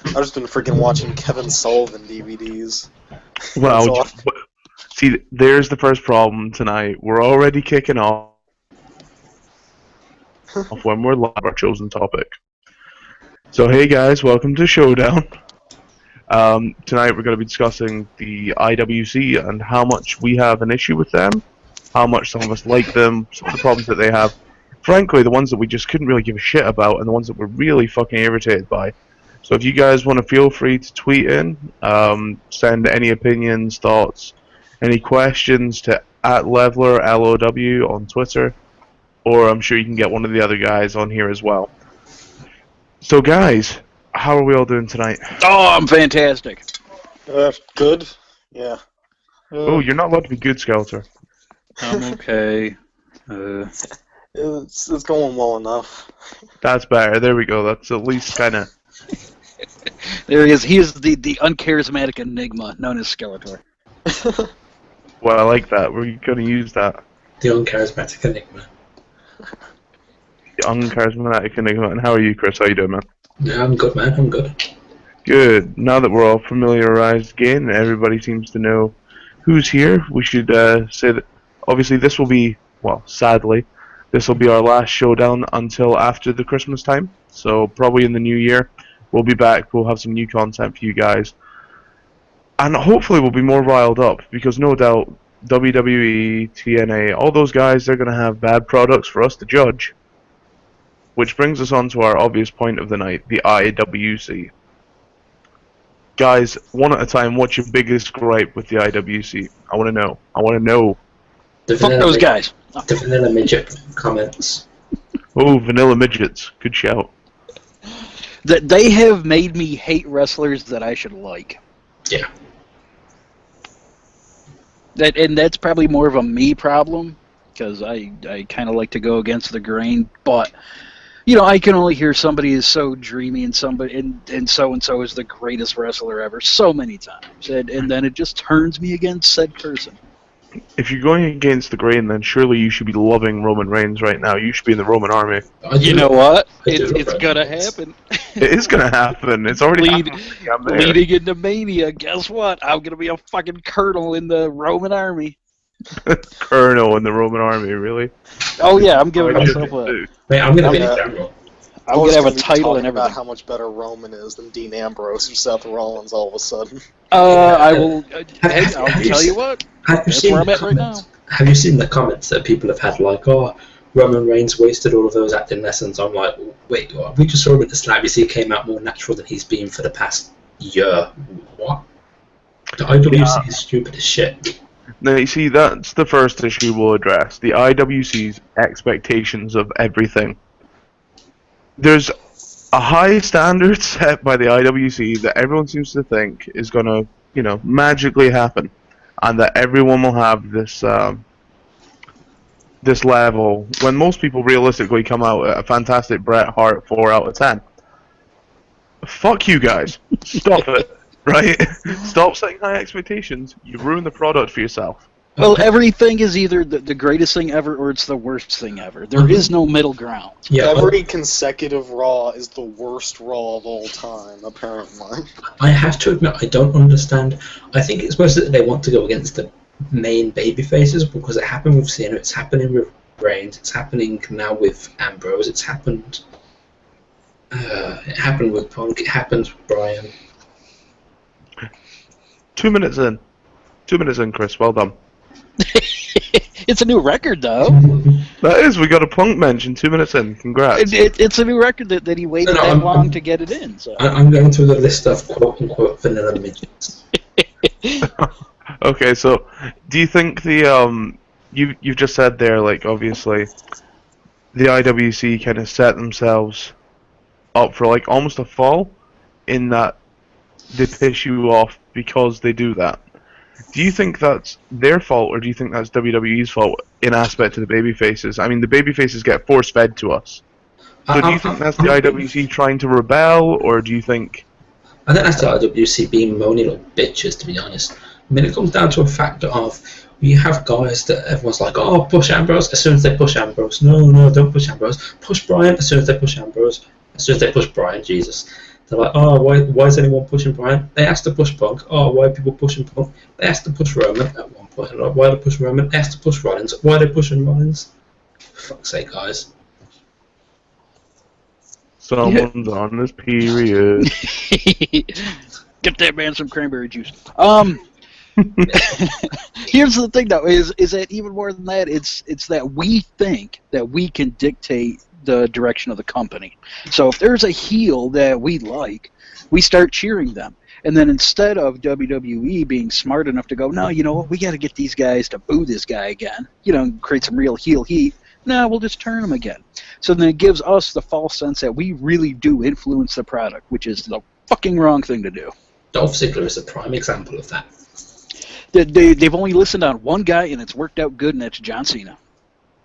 I've just been freaking watching Kevin Sullivan DVDs. Well, see, there's the first problem tonight. We're already kicking off when we're live our chosen topic. So hey guys, welcome to Showdown. Tonight we're going to be discussing the IWC and how much we have an issue with them, how much some of us like them, some of the problems that they have. Frankly, the ones that we just couldn't really give a shit about, and the ones that we're really fucking irritated by. So if you guys want to, feel free to tweet in, send any opinions, thoughts, any questions to @Leveler LOW on Twitter, or I'm sure you can get one of the other guys on here as well. So guys, how are we all doing tonight? Oh, I'm fantastic. Good. Yeah. Oh, you're not allowed to be good, Skelter. I'm okay. It's going well enough. That's better. There we go. That's at least kind of... There he is. He is the uncharismatic enigma known as Skeletor. Well, I like that. We're going to use that. The uncharismatic enigma. The uncharismatic enigma. And how are you, Chris? How you doing, man? Yeah, I'm good, man. I'm good. Good. Now that we're all familiarized again, and everybody seems to know who's here, we should say that obviously this will be, well, sadly, this will be our last showdown until after the Christmas time. So probably in the new year, we'll be back. We'll have some new content for you guys. And hopefully we'll be more riled up, because no doubt WWE, TNA, all those guys, they're going to have bad products for us to judge. Which brings us on to our obvious point of the night, the IWC. Guys, one at a time, what's your biggest gripe with the IWC? I want to know. I want to know. Fuck those guys. The vanilla midget comments. Oh, vanilla midgets. Good shout. That they have made me hate wrestlers that I should like. Yeah. And that's probably more of a me problem, because I kind of like to go against the grain, but you know, I can only hear somebody is so dreamy and somebody and so is the greatest wrestler ever so many times, and then it just turns me against said person. If you're going against the grain, then surely you should be loving Roman Reigns right now. You should be in the Roman army. You know what? It's gonna happen. It is gonna happen. It's already leading into Mania. Guess what? I'm gonna be a fucking colonel in the Roman army. Colonel in the Roman army, really? Oh yeah, I'm giving myself a. Wait, I'm gonna be a general. I'm gonna have a title and everything. About how much better Roman is than Dean Ambrose or Seth Rollins all of a sudden. I will. I'll tell you what. Have you seen the comments? Have you seen the comments that people have had, like, "Oh, Roman Reigns wasted all of those acting lessons"? I'm like, wait, what? We just saw him at the Slam. He came out more natural than he's been for the past year. What? The IWC is stupid as shit. Now, you see, that's the first issue we'll address. The IWC's expectations of everything. There's a high standard set by the IWC that everyone seems to think is going to, you know, magically happen. And that everyone will have this this level, when most people realistically come out at a fantastic Bret Hart 4 out of 10. Fuck you guys. Stop it. Right? Stop setting high expectations. You ruin the product for yourself. Well, everything is either the greatest thing ever or it's the worst thing ever. There is no middle ground. Yeah, every consecutive Raw is the worst Raw of all time, apparently. I have to admit, I don't understand. I think it's mostly that they want to go against the main baby faces, because it happened with Cena, it's happening with Reigns, it's happening now with Ambrose, it happened with Punk, it happens with Bryan. 2 minutes in. 2 minutes in, Chris. Well done. It's a new record, though. That is. We got a Punk mention 2 minutes in. Congrats. It's a new record that he waited that long to get it in. So. I'm going through the list of quote-unquote vanilla midgets. Okay, so do you think the you've just said there, like, obviously the IWC kind of set themselves up for, like, almost a fall in that they piss you off because they do that. Do you think that's their fault, or do you think that's WWE's fault in aspect to the babyfaces? I mean, the babyfaces get force-fed to us. So do you think that's the IWC trying to rebel, or do you think... I think that's the IWC being moany little bitches, to be honest. I mean, it comes down to a factor of, you have guys that everyone's like, oh, push Ambrose, as soon as they push Ambrose. No, don't push Ambrose. Push Bryan as soon as they push Ambrose. As soon as they push Bryan, Jesus. They're like, oh, why is anyone pushing Bryan? They asked to push Punk. Oh, why are people pushing Punk? They asked to push Roman at one point. Like, why are they pushing Roman? They asked to push Rollins. Why are they pushing Rollins? For fuck's sake, guys. Someone's on this period. Get that man some cranberry juice. Here's the thing, though, is that even more than that, it's that we think that we can dictate the direction of the company. So if there's a heel that we like, we start cheering them. And then instead of WWE being smart enough to go, no, you know what, we got to get these guys to boo this guy again, create some real heel heat, no, we'll just turn them again. So then it gives us the false sense that we really do influence the product, which is the fucking wrong thing to do. Dolph Ziggler is a prime example of that. They've only listened on one guy, and it's worked out good, and that's John Cena.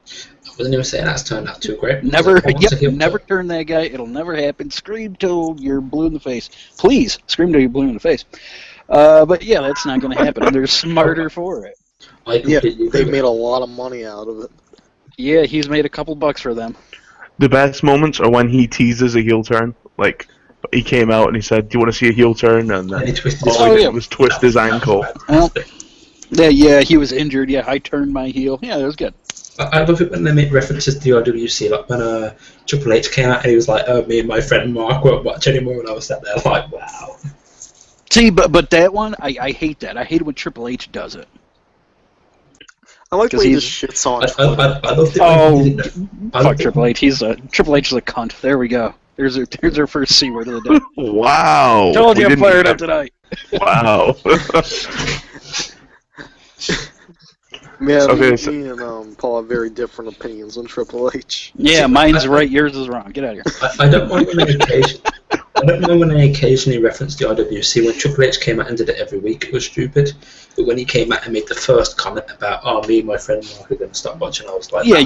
I wasn't even saying that's turned out too great. Never turn that guy. It'll never happen. Scream till you're blue in the face. Please, scream till you're blue in the face. But yeah, that's not going to happen, and they're smarter for it. They've made a lot of money out of it. Yeah, he's made a couple bucks for them. The best moments are when he teases a heel turn. Like, he came out and he said, "Do you want to see a heel turn?" And then all he did was twist his ankle. Well, yeah, he was injured. Yeah, I turned my heel. Yeah, it was good. I love it when they make references to the IWC, like when Triple H came out and he was like, "Oh, me and my friend Mark won't watch anymore," and I was sat there like, "Wow." See, but that one, I hate that. I hate it when Triple H does it. I like the way he just shits on fuck Triple H. Triple H is a cunt. There we go. Here's our first C word of the day. Wow. Told you I'm fired up tonight. Wow. Yeah, me and Paul have very different opinions on Triple H. Yeah, mine's right, yours is wrong. Get out of here. I don't mind when they occasionally reference the IWC. When Triple H came out and did it every week, it was stupid. But when he came out and made the first comment about, "Oh, me and my friend Mark are going to stop watching," I was like, "Yeah,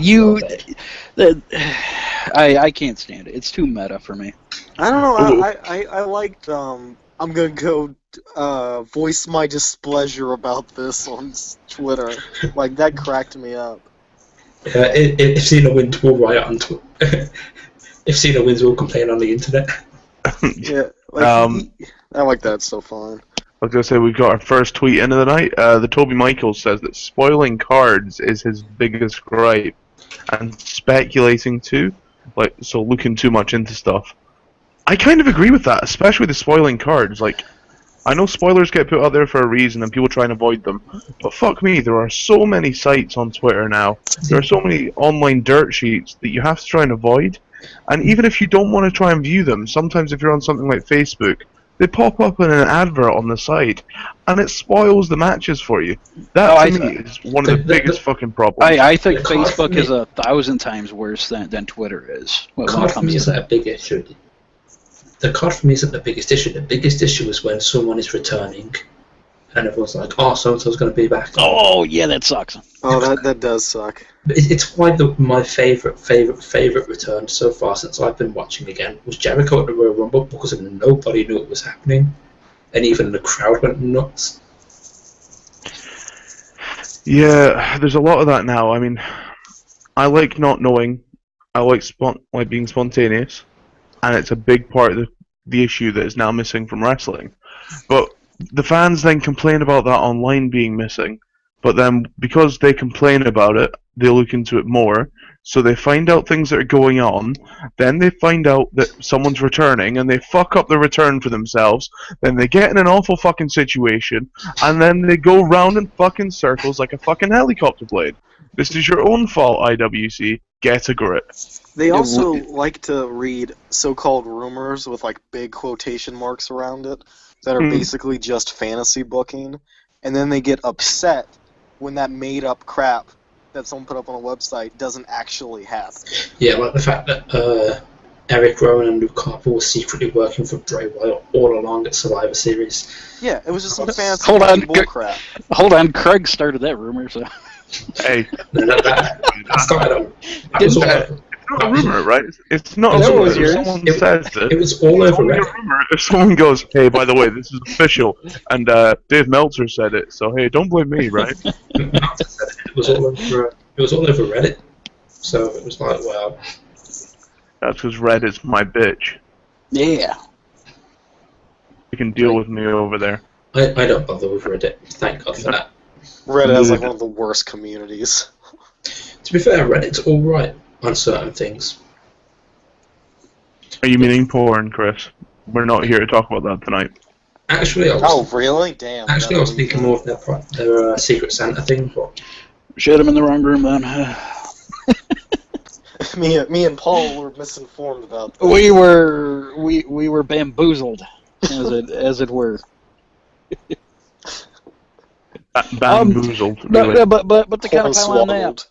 I can't stand it. It's too meta for me." I don't know. I liked. I'm gonna go voice my displeasure about this on Twitter. Like, that cracked me up. If Cena wins, we'll riot on Twitter. If Cena wins, we'll complain on the internet. Yeah, I like that. It's so fun. I was going to say, we got our first tweet into the night. The Toby Michaels says that spoiling cards is his biggest gripe. And speculating too. So looking too much into stuff. I kind of agree with that, especially the spoiling cards. Like, I know spoilers get put out there for a reason and people try and avoid them. But fuck me, there are so many sites on Twitter now. There are so many online dirt sheets that you have to try and avoid. And even if you don't want to try and view them, sometimes if you're on something like Facebook, they pop up in an advert on the site, and it spoils the matches for you. That, to me, is one of the biggest fucking problems. I think Facebook is 1,000 times worse than Twitter is. Card for me isn't a big issue. The card for me isn't the biggest issue. The biggest issue is when someone is returning, and everyone's like, "Oh, so-and-so's going to be back." Oh, yeah, that sucks. Oh, that does suck. It's why my favorite return so far since I've been watching again was Jericho at the Royal Rumble, because nobody knew it was happening, and even the crowd went nuts. Yeah, there's a lot of that now. I mean, I like not knowing. I like being spontaneous, and it's a big part of the issue that is now missing from wrestling. But the fans then complain about that online being missing. But then, because they complain about it, they look into it more. So they find out things that are going on. Then they find out that someone's returning, and they fuck up the return for themselves. Then they get in an awful fucking situation, and then they go round in fucking circles like a fucking helicopter blade. This is your own fault, IWC. Get a grip. They also like to read so-called rumors with like big quotation marks around it that are basically just fantasy booking, and then they get upset when that made-up crap that someone put up on a website doesn't actually happen. Yeah, like the fact that Eric Rowan and Luke Harper were secretly working for Bray Wyatt all along at Survivor Series. Yeah, it was just some fantasy bull crap. Hold on, Craig started that rumor, so... Hey. That started on... It's not a rumor, right? It's not a rumor. If someone says it, it was all over Reddit. If someone goes, "Hey, by the way, this is official," and Dave Meltzer said it, so hey, don't blame me, right? It was all over Reddit. So it was like, wow. That's because Reddit's my bitch. Yeah. can deal with me over there. I don't bother with Reddit. Thank God for that. Reddit has like one of the worst communities. To be fair, Reddit's alright on certain things. Are you meaning porn, Chris? We're not here to talk about that tonight. Actually, I was, Oh, really? Damn. I was thinking more of their Secret Santa thing. But Shut him in the wrong room, then. me and Paul were misinformed about that. We were bamboozled, as it were. Bamboozled. Really. But to kind of pile on that. Swallowed.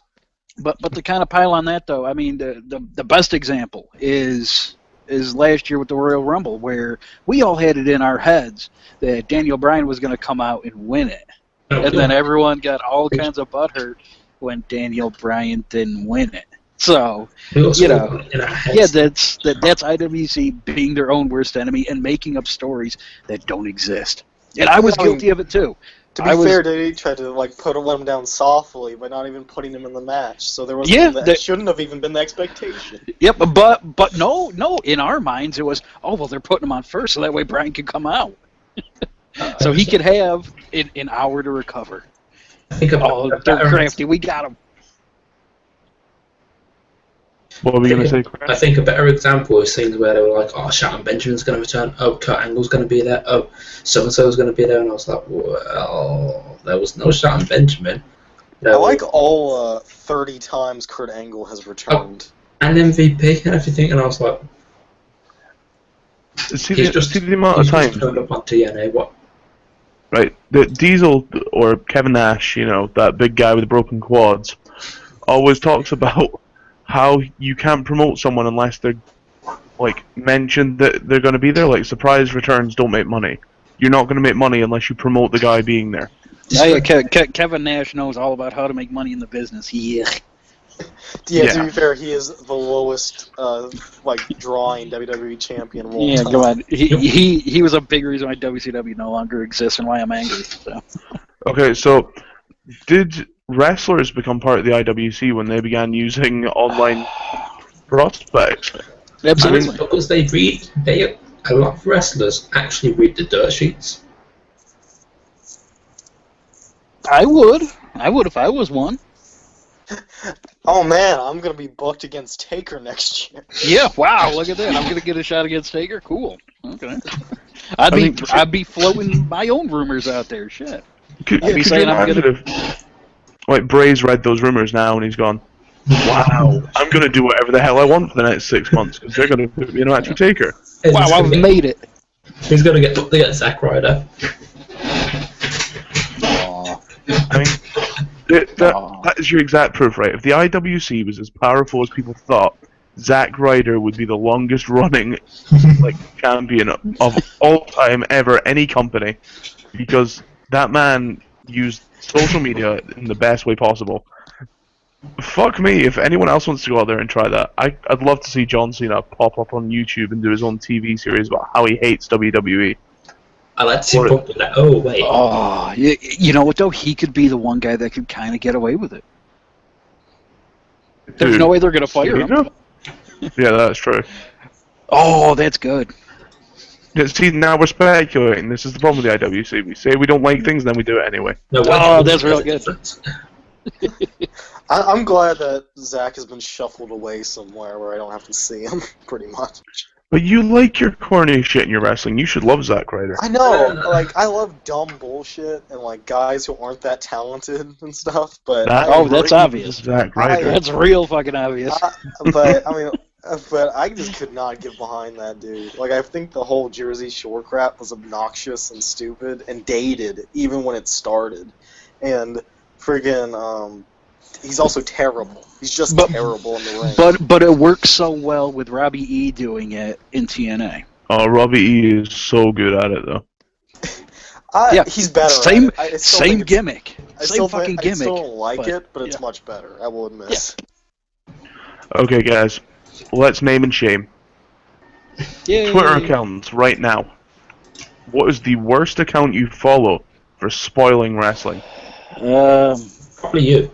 But to kind of pile on that, though, I mean, the best example is last year with the Royal Rumble, where we all had it in our heads that Daniel Bryan was going to come out and win it. And then everyone got all kinds of butthurt when Daniel Bryan didn't win it. So, you know, yeah, that's IWC being their own worst enemy and making up stories that don't exist. And I was guilty of it, too. To be fair, they tried to like let him down softly by not even putting him in the match. So there was that shouldn't have even been the expectation. Yep, but no. In our minds, it was well, they're putting him on first, so that way Bryan could come out, so he could have an hour to recover. They're crafty. We got him. What were we going to say, Chris? I think a better example is things where they were like, oh, Shelton Benjamin's going to return, oh, Kurt Angle's going to be there, oh, so-and-so's going to be there, and I was like, well, there was no Shelton Benjamin. I like all 30 times Kurt Angle has returned. And MVP and everything, and I was like... See the amount of times... turned up on TNA, what? Right, the Diesel, or Kevin Nash, you know, that big guy with the broken quads, always talks about how you can't promote someone unless they're, like, mentioned that they're going to be there. Like, surprise returns don't make money. You're not going to make money unless you promote the guy being there. Kevin Nash knows all about how to make money in the business. Yeah, to be fair, he is the lowest, drawing WWE champion of all time. Go on. He was a big reason why WCW no longer exists and why I'm angry. So. Okay, so did wrestlers become part of the IWC when they began using online prospects? Absolutely. Because a lot of wrestlers actually read the dirt sheets. I would if I was one. Oh man, I'm gonna be booked against Taker next year. Yeah, wow, look at that. I'm gonna get a shot against Taker. Cool. Okay. I'd be floating my own rumors out there. Shit. Could you imagine if, like, Bray's read those rumors now and he's gone, wow, I'm gonna do whatever the hell I want for the next 6 months because they're gonna put me in a match with Taker. Wow, I've made it. He's gonna get booked against Zack Ryder. I mean, that is your exact proof, right? If the IWC was as powerful as people thought, Zack Ryder would be the longest running champion of all time ever, any company, because that man used social media in the best way possible. Fuck me, if anyone else wants to go out there and try that, I'd love to see John Cena pop up on YouTube and do his own TV series about how he hates WWE. I like to see people like, oh, wait. Oh, you know what, though? He could be the one guy that could kind of get away with it. There's no way they're going to fire him. Yeah, that's true. Oh, that's good. See, now we're speculating. This is the problem with the IWC. We say we don't like things, then we do it anyway. No, that's real good. I'm glad that Zack has been shuffled away somewhere where I don't have to see him, pretty much. But you like your corny shit in your wrestling. You should love Zack Ryder. I know. I love dumb bullshit and, guys who aren't that talented and stuff, but... that's obvious. Zack Ryder. That's real fucking obvious. But I just could not get behind that dude. I think the whole Jersey Shore crap was obnoxious and stupid and dated, even when it started. And friggin', he's also terrible. He's just terrible in the ring. But it works so well with Robbie E doing it in TNA. Oh, Robbie E is so good at it, though. He's better. Same gimmick. Same fucking gimmick. I still don't like it, but it's much better. I will admit. Yeah. Okay, guys, let's name and shame. Yay. Twitter accounts right now. What is the worst account you follow for spoiling wrestling? Probably you.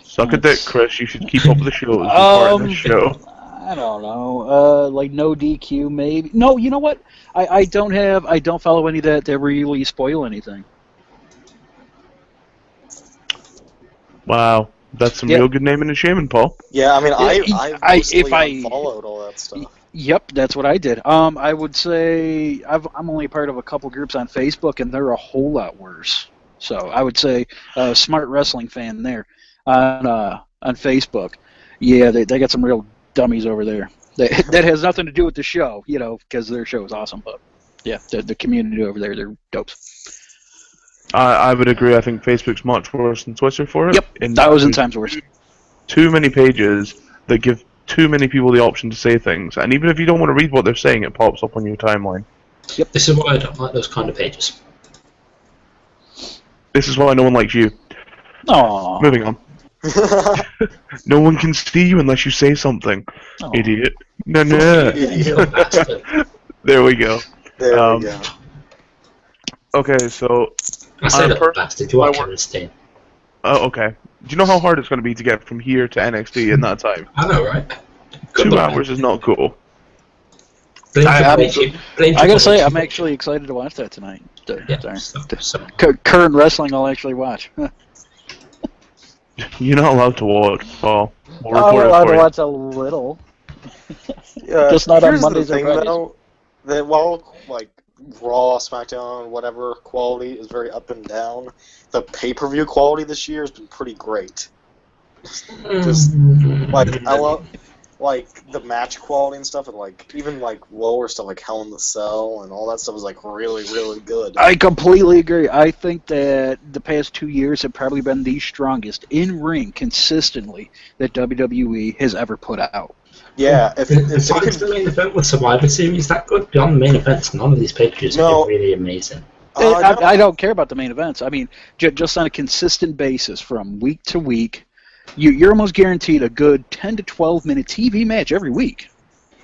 Suck a dick, Chris. You should keep up with the show. Part of this show. I don't know. Like no DQ, maybe. No, you know what? I don't follow any that really spoil anything. Wow, that's some Yeah. real good naming and shaming, Paul. Yeah, I mean, I've mostly if I- unfollowed all that stuff. Yep, that's what I did. I would say I'm only part of a couple groups on Facebook, and they're a whole lot worse. So I would say Smart Wrestling Fan there on Facebook. Yeah, they got some real dummies over there. That has nothing to do with the show, because their show is awesome. But yeah, the community over there, they're dopes. I would agree. I think Facebook's much worse than Twitter for it. Yep, 1,000 times worse. Too many pages that give too many people the option to say things, and even if you don't want to read what they're saying, it pops up on your timeline. Yep. This is why I don't like those kind of pages. This is why no one likes you. Aww. Moving on. No one can see you unless you say something. Aww. Idiot. No. Idiot. There we go. There we go. Okay, so... I say that bastard. You are Kevin Steen. Oh, okay. Do you know how hard it's going to be to get from here to NXT in that time? I know, right? 2 hours is not cool. I gotta say, I'm actually excited to watch that tonight. Current wrestling, I'll actually watch. You're not allowed to watch, Paul. We'll I'm report it allowed for to you. watch a little. Yeah, Just not on here's Mondays the or thing, Fridays. though, that while Raw, SmackDown, whatever quality is very up and down, the pay-per-view quality this year has been pretty great. Just I love the match quality and stuff, and even lower stuff like Hell in the Cell and all that stuff is really, really good. I completely agree. I think that the past 2 years have probably been the strongest in-ring consistently that WWE has ever put out. Yeah, if they Besides the main event with Survivor Series, that good beyond the main events, none of these pay-per-views are really amazing. I don't care about the main events. I mean, just on a consistent basis from week to week, you're almost guaranteed a good 10 to 12 minute TV match every week.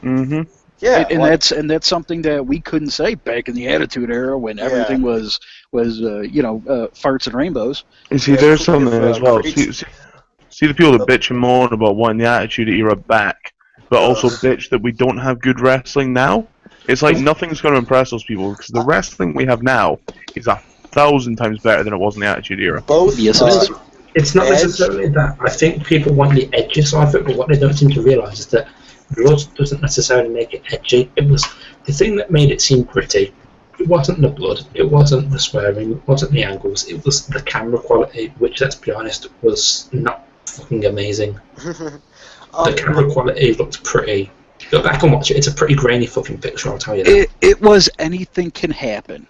Mm-hmm. Yeah, and that's something that we couldn't say back in the Attitude Era when everything was farts and rainbows. You see, there's something as well. See the people that bitch and moan about wanting the Attitude Era back, but also bitch that we don't have good wrestling now. It's like nothing's going to impress those people because the wrestling we have now is 1,000 times better than it was in the Attitude Era. Both. Yes, it is. It's not necessarily that. I think people want the edges of it, but what they don't seem to realise is that blood doesn't necessarily make it edgy. It was the thing that made it seem gritty. It wasn't the blood, it wasn't the swearing, it wasn't the angles, it was the camera quality, which, let's be honest, was not fucking amazing. The camera quality looked pretty. Go back and watch it, it's a pretty grainy fucking picture, I'll tell you that. It was anything can happen,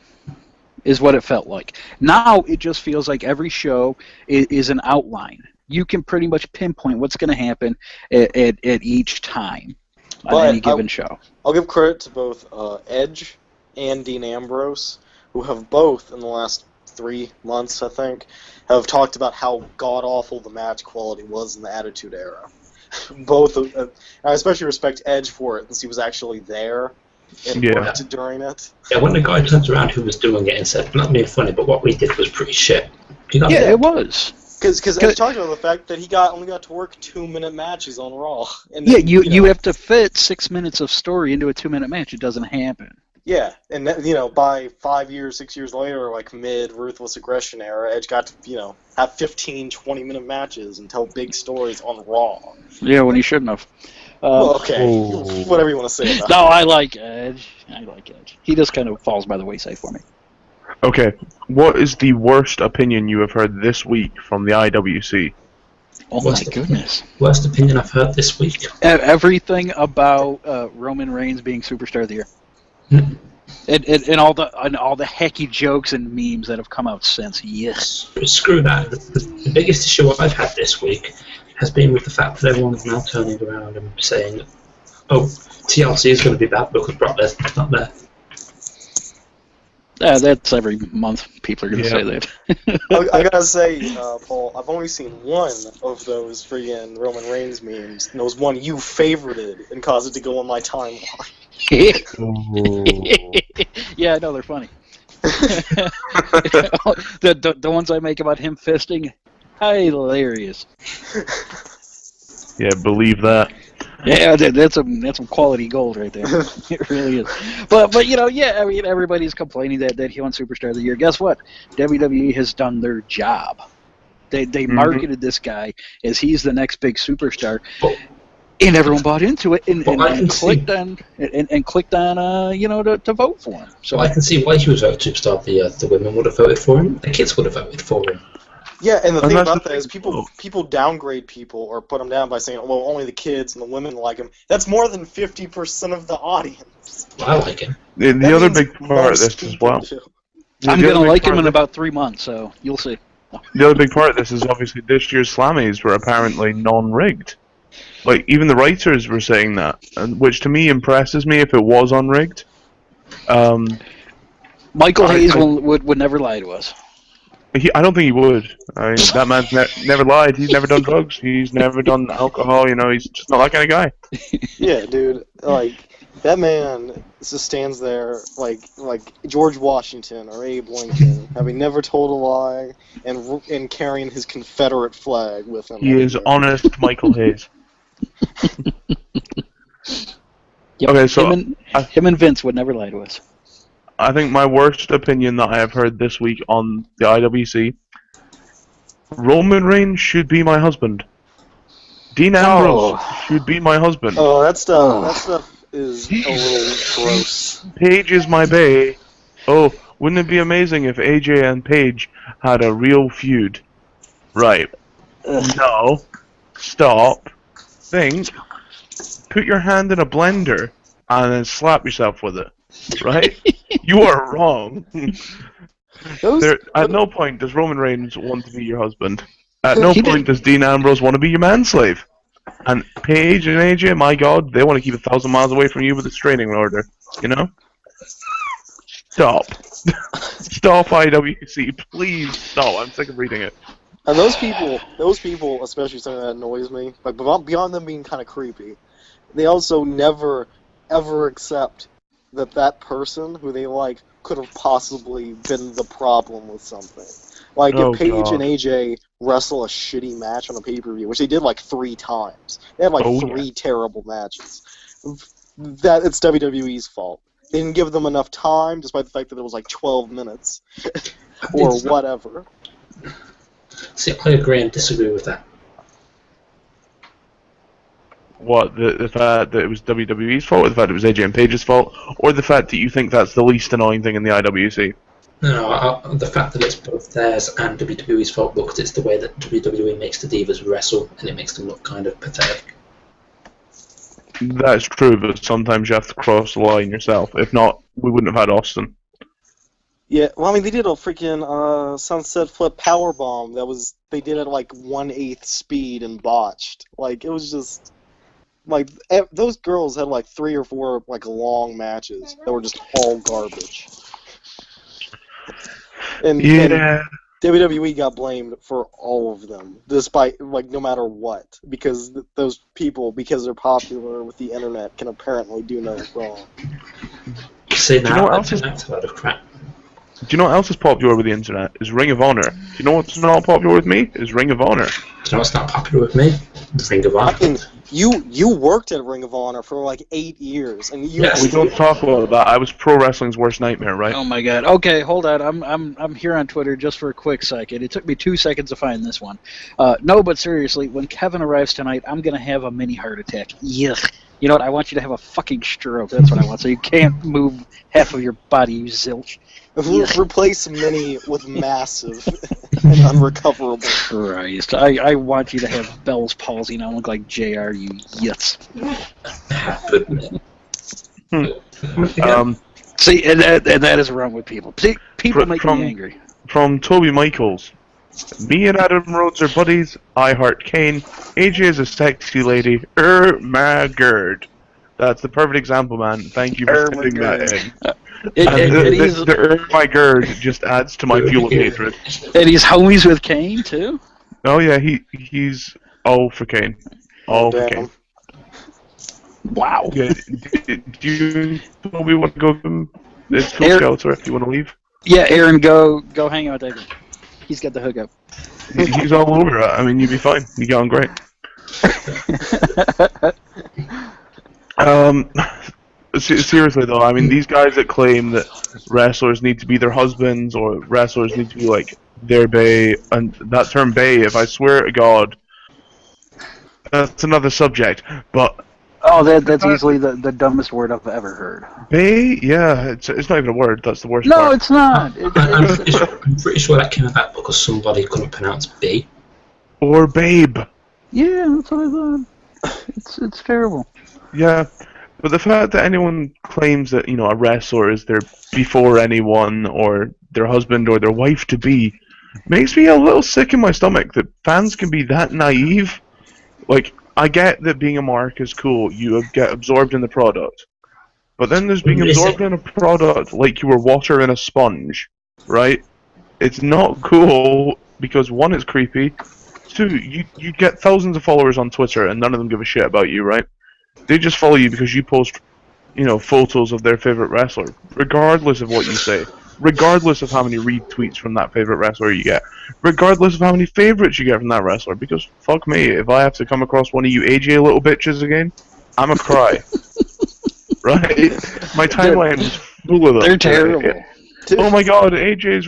is what it felt like. Now it just feels like every show is an outline. You can pretty much pinpoint what's going to happen at each time on any given show. I'll give credit to both Edge and Dean Ambrose, who have both, in the last 3 months, I think, have talked about how god-awful the match quality was in the Attitude Era. Both, I especially respect Edge for it, since he was actually there and worked during it. Yeah, when the guy turns around who was doing it and said, not being funny, but what we did was pretty shit. It was. Because Edge talked about the fact that he only got to work 2-minute matches on Raw. And then, you have to fit 6 minutes of story into a 2-minute match. It doesn't happen. Yeah, and by 5 years, 6 years later, mid Ruthless Aggression era, Edge got to have 15, 20-minute matches and tell big stories on Raw. Yeah, when he shouldn't have. Okay, whatever you want to say about No, I like Edge. He just kind of falls by the wayside for me. Okay, what is the worst opinion you have heard this week from the IWC? Oh my goodness. Worst opinion I've heard this week? Everything about Roman Reigns being Superstar of the Year. And all the hacky jokes and memes that have come out since. Yes. Screw that. The biggest issue I've had this week has been with the fact that everyone's now turning around and saying, "Oh, TLC is going to be bad because Brock Lesnar's not there." That's every month. People are going to say that. I gotta say, Paul, I've only seen one of those friggin' Roman Reigns memes, and it was one you favorited and caused it to go on my timeline. Yeah, I know, they're funny. the ones I make about him fisting, hilarious. Yeah, believe that. Yeah, that's some quality gold right there. It really is. But yeah, I mean, everybody's complaining that he won Superstar of the Year. Guess what? WWE has done their job. They marketed this guy as he's the next big superstar, and everyone bought into it and clicked on to vote for him. So I can see why he was voted Superstar of the Year. The women would have voted for him. The kids would have voted for him. Yeah, and the thing about that is people downgrade people or put them down by saying, well, only the kids and the women like him. That's more than 50% of the audience. Well, I like him. The other big part of this as well. I'm going to like him in about 3 months, so you'll see. The other big part of this is obviously this year's Slammies were apparently non-rigged. Like, even the writers were saying that, which to me impresses me if it was unrigged. Michael Hayes would never lie to us. I don't think he would. I mean, that man's never lied. He's never done drugs. He's never done alcohol. You know, he's just not that kind of guy. Yeah, dude. Like, that man just stands there like George Washington or Abe Lincoln, having never told a lie and carrying his Confederate flag with him. He is honest Michael Hayes. Yep. Okay, so him and Vince would never lie to us. I think my worst opinion that I have heard this week on the IWC, Roman Reigns should be my husband. Dean Ambrose should be my husband. Oh, that stuff is a little gross. Paige is my bae. Oh, wouldn't it be amazing if AJ and Paige had a real feud? Right. No. Stop. Think. Put your hand in a blender and then slap yourself with it. Right? You are wrong. At no point does Roman Reigns want to be your husband. At no point does Dean Ambrose want to be your manslave. And Paige and AJ, my God, they want to keep 1,000 miles away from you with a restraining order. You know? Stop. Stop, IWC. Please stop. I'm sick of reading it. And those people, especially something that annoys me, like beyond them being kind of creepy, they also never, ever accept that person who they like could have possibly been the problem with something. Like, if Paige and AJ wrestle a shitty match on a pay-per-view, which they did like 3 times. They had like 3 terrible matches. That it's WWE's fault. They didn't give them enough time, despite the fact that it was like 12 minutes. Or whatever. See, I agree and disagree with that. What, the fact that it was WWE's fault, or the fact it was AJ and Paige's fault, or the fact that you think that's the least annoying thing in the IWC? No, the fact that it's both theirs and WWE's fault because it's the way that WWE makes the Divas wrestle, and it makes them look kind of pathetic. That's true, but sometimes you have to cross the line yourself. If not, we wouldn't have had Austin. Yeah, well, I mean, they did a freaking sunset flip powerbomb they did it like 1/8 speed and botched. Like, it was just, like, those girls had like 3 or 4 like long matches that were just all garbage. And WWE got blamed for all of them, despite, like, no matter what, because those people, because they're popular with the internet, can apparently do no wrong. See, now that's a lot of crap. Do you know what else is popular with the internet? Is Ring of Honor. Do you know what's not popular with me? Is Ring of Honor. Do you know what's not popular with me? Ring of Honor. I mean, you worked at Ring of Honor for like 8 years, and you. Yes. We don't talk about that. I was pro wrestling's worst nightmare, right? Oh my God. Okay, hold on. I'm here on Twitter just for a quick second. It took me 2 seconds to find this one. No, but seriously, when Kevin arrives tonight, I'm gonna have a mini heart attack. Yuck. You know what? I want you to have a fucking stroke. That's what I want. So you can't move half of your body, you zilch. Replace mini with massive and unrecoverable. Christ. I want you to have Bell's palsy and look like JR, you yits. See, and that is wrong with people. See, people make me angry. From Toby Michaels. Me and Adam Rhodes are buddies. I heart Kane. AJ is a sexy lady. My gird. That's the perfect example, man. Thank you for sending that in. The my gird just adds to my fuel of hatred. And he's homies with Kane too. Oh yeah, he's all for Kane. All for Kane. Wow. Yeah, do you Toby want to go? It's Phil Skelter if you want to leave. Yeah, Aaron, go hang out with David. He's got the hookup. He's all over it. I mean, you'd be fine. You get on great. Seriously though, I mean, these guys that claim that wrestlers need to be their husbands or wrestlers need to be like their bae, and that term bae, if I swear to God, that's another subject. But Oh, that's easily the dumbest word I've ever heard. bae, yeah, it's not even a word. That's the worst No, part. it's not. I'm pretty sure that came about because somebody couldn't pronounce B. Or babe. Yeah, that's what I thought. It's terrible. Yeah, but the fact that anyone claims that, a wrestler is their before anyone or their husband or their wife to be makes me a little sick in my stomach that fans can be that naive. Like, I get that being a mark is cool, you get absorbed in the product. But then there's being absorbed in a product like you were water in a sponge, right? It's not cool because one, it's creepy. Two, you get thousands of followers on Twitter and none of them give a shit about you, right? They just follow you because you post, photos of their favorite wrestler, regardless of what you say, regardless of how many retweets from that favorite wrestler you get, regardless of how many favorites you get from that wrestler. Because fuck me, if I have to come across one of you AJ little bitches again, I'ma cry. Right? My timeline is full of them. They're terrible. Oh my God, AJ's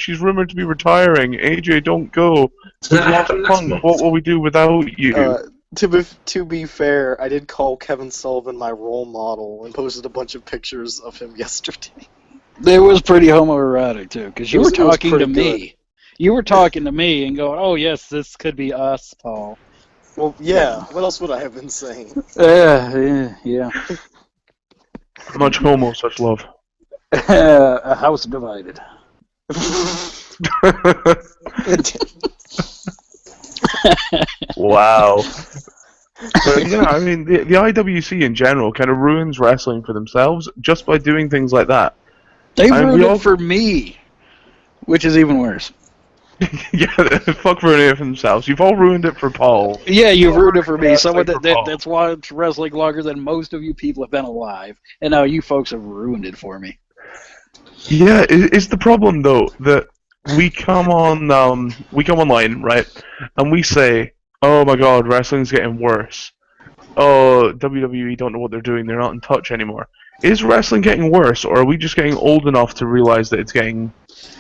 she's rumored to be retiring. AJ, don't go. What will we do without you? To be fair, I did call Kevin Sullivan my role model and posted a bunch of pictures of him yesterday. It was pretty homoerotic too, because you were talking to me. Good. You were talking to me and going, "Oh yes, this could be us, Paul." Well, yeah. What else would I have been saying? Yeah. Much homo, such love. A house divided. Wow. But yeah, I mean, the IWC in general kind of ruins wrestling for themselves just by doing things like that. They ruined it for me, which is even worse. Yeah, fuck ruining it for themselves. You've all ruined it for Paul. Yeah, you've ruined it for me. Someone that's watched wrestling longer than most of you people have been alive, and now you folks have ruined it for me. Yeah, it's the problem though that we come online, right, and we say, "Oh my God, wrestling's getting worse. Oh, WWE don't know what they're doing. They're not in touch anymore." Is wrestling getting worse, or are we just getting old enough to realize that it's getting,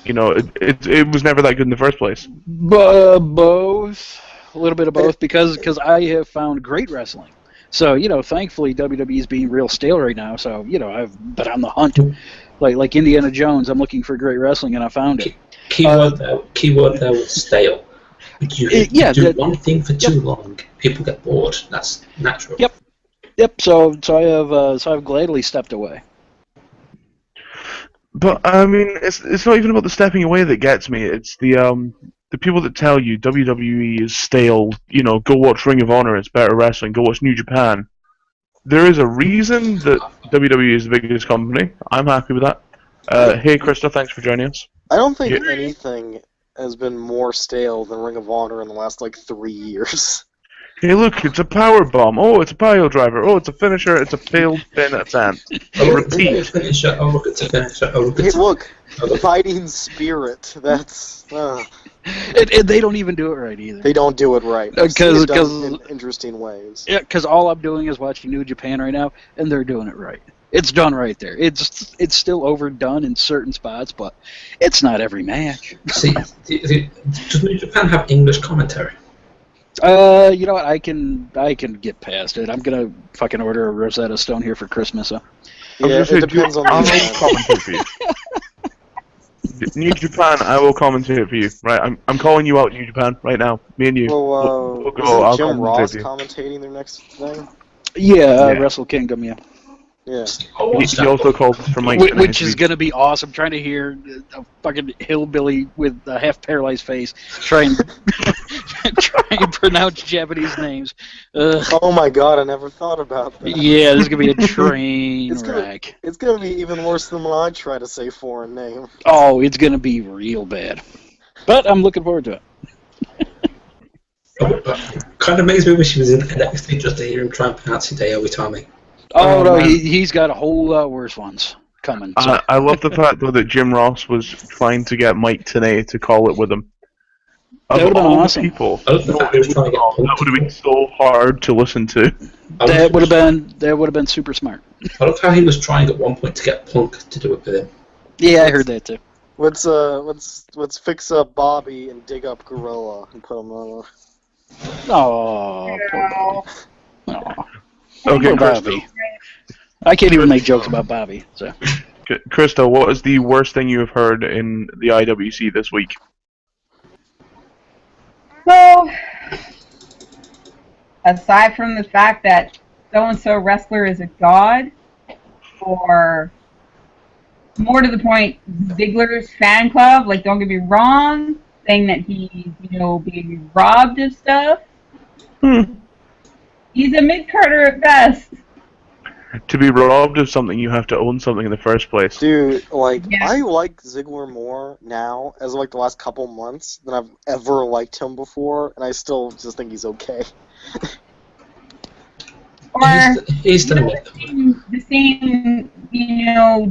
it was never that good in the first place? Both, a little bit of both, because I have found great wrestling. So thankfully WWE is being real stale right now. So I've been on the hunt, like Indiana Jones. I'm looking for great wrestling, and I found it. Keyword there was stale. You do one thing for too long, people get bored. That's natural. Yep. So I've gladly stepped away. But I mean, it's not even about the stepping away that gets me. It's the people that tell you WWE is stale. Go watch Ring of Honor. It's better wrestling. Go watch New Japan. There is a reason that WWE is the biggest company. I'm happy with that. Hey, Krista, thanks for joining us. I don't think anything has been more stale than Ring of Honor in the last 3 years. Hey, look, it's a power bomb. Oh, it's a pile driver. Oh, it's a finisher. It's a failed pin attempt. Repeat. Finisher. Oh, look, it's a finisher. Oh, look, hey, look, fighting spirit. That's. They don't even do it right either. They don't do it right. Because in interesting ways. Yeah, because all I'm doing is watching New Japan right now, and they're doing it right. It's done right there. It's still overdone in certain spots, but it's not every match. See, does New Japan have English commentary? You know what? I can get past it. I'm gonna fucking order a Rosetta Stone here for Christmas. So. Yeah, it depends on the commentate for you. New Japan, I will commentate for you. Right, I'm calling you out, New Japan, right now. Me and you. Well, we'll go. isn't Jim Ross commentating their next thing? Yeah, Wrestle Kingdom. Yeah. Yeah. He also called for Mike. Which is going to be awesome. Trying to hear a fucking hillbilly with a half-paralyzed face try and pronounce Japanese names. Oh my God, I never thought about that. Yeah, this is going to be a train wreck. It's going to be even worse than when I try to say foreign name. Oh, it's going to be real bad. But I'm looking forward to it. Kind of makes me wish he was in NXT just to hear him try and pronounce Hideo Itami. Oh, no, he's got a whole lot worse ones coming. So. I love the fact, though, that Jim Ross was trying to get Mike Tenay to call it with him. Of That would have been all awesome. the people, I love the fact he was trying to get that Punk. would have been so hard to listen to. That would have been super smart. I love how he was trying at one point to get Punk to do it with him. Yeah, I heard that too. Let's fix up Bobby and dig up Gorilla and put him on. Oh, poor Bobby. Aw. Okay, Poor Bobby. I can't even make jokes about Bobby. So. Krista, what is the worst thing you have heard in the IWC this week? So, aside from the fact that so-and-so wrestler is a god, or more to the point, Ziggler's fan club, like, don't get me wrong, saying that he's, being robbed of stuff. He's a mid-carder at best. To be robbed of something, you have to own something in the first place. Dude, like, Yeah. I like Ziggler more now, as like the last couple months, than I've ever liked him before, and I still just think he's okay. Or He's done the same,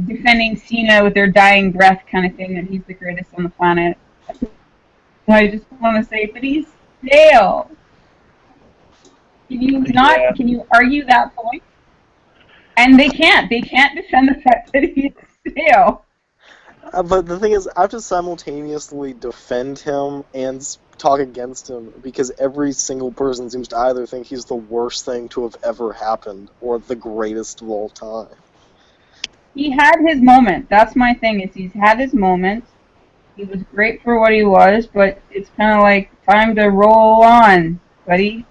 defending Cena with their dying breath kind of thing, that he's the greatest on the planet. I just want to say, but he's stale. Can you argue that point? And they can't defend the fact that he's stale. But the thing is, I have to simultaneously defend him and talk against him, because every single person seems to either think he's the worst thing to have ever happened, or the greatest of all time. He had his moment. That's my thing, is he's had his moment. He was great for what he was, but it's kind of like, time to roll on, buddy.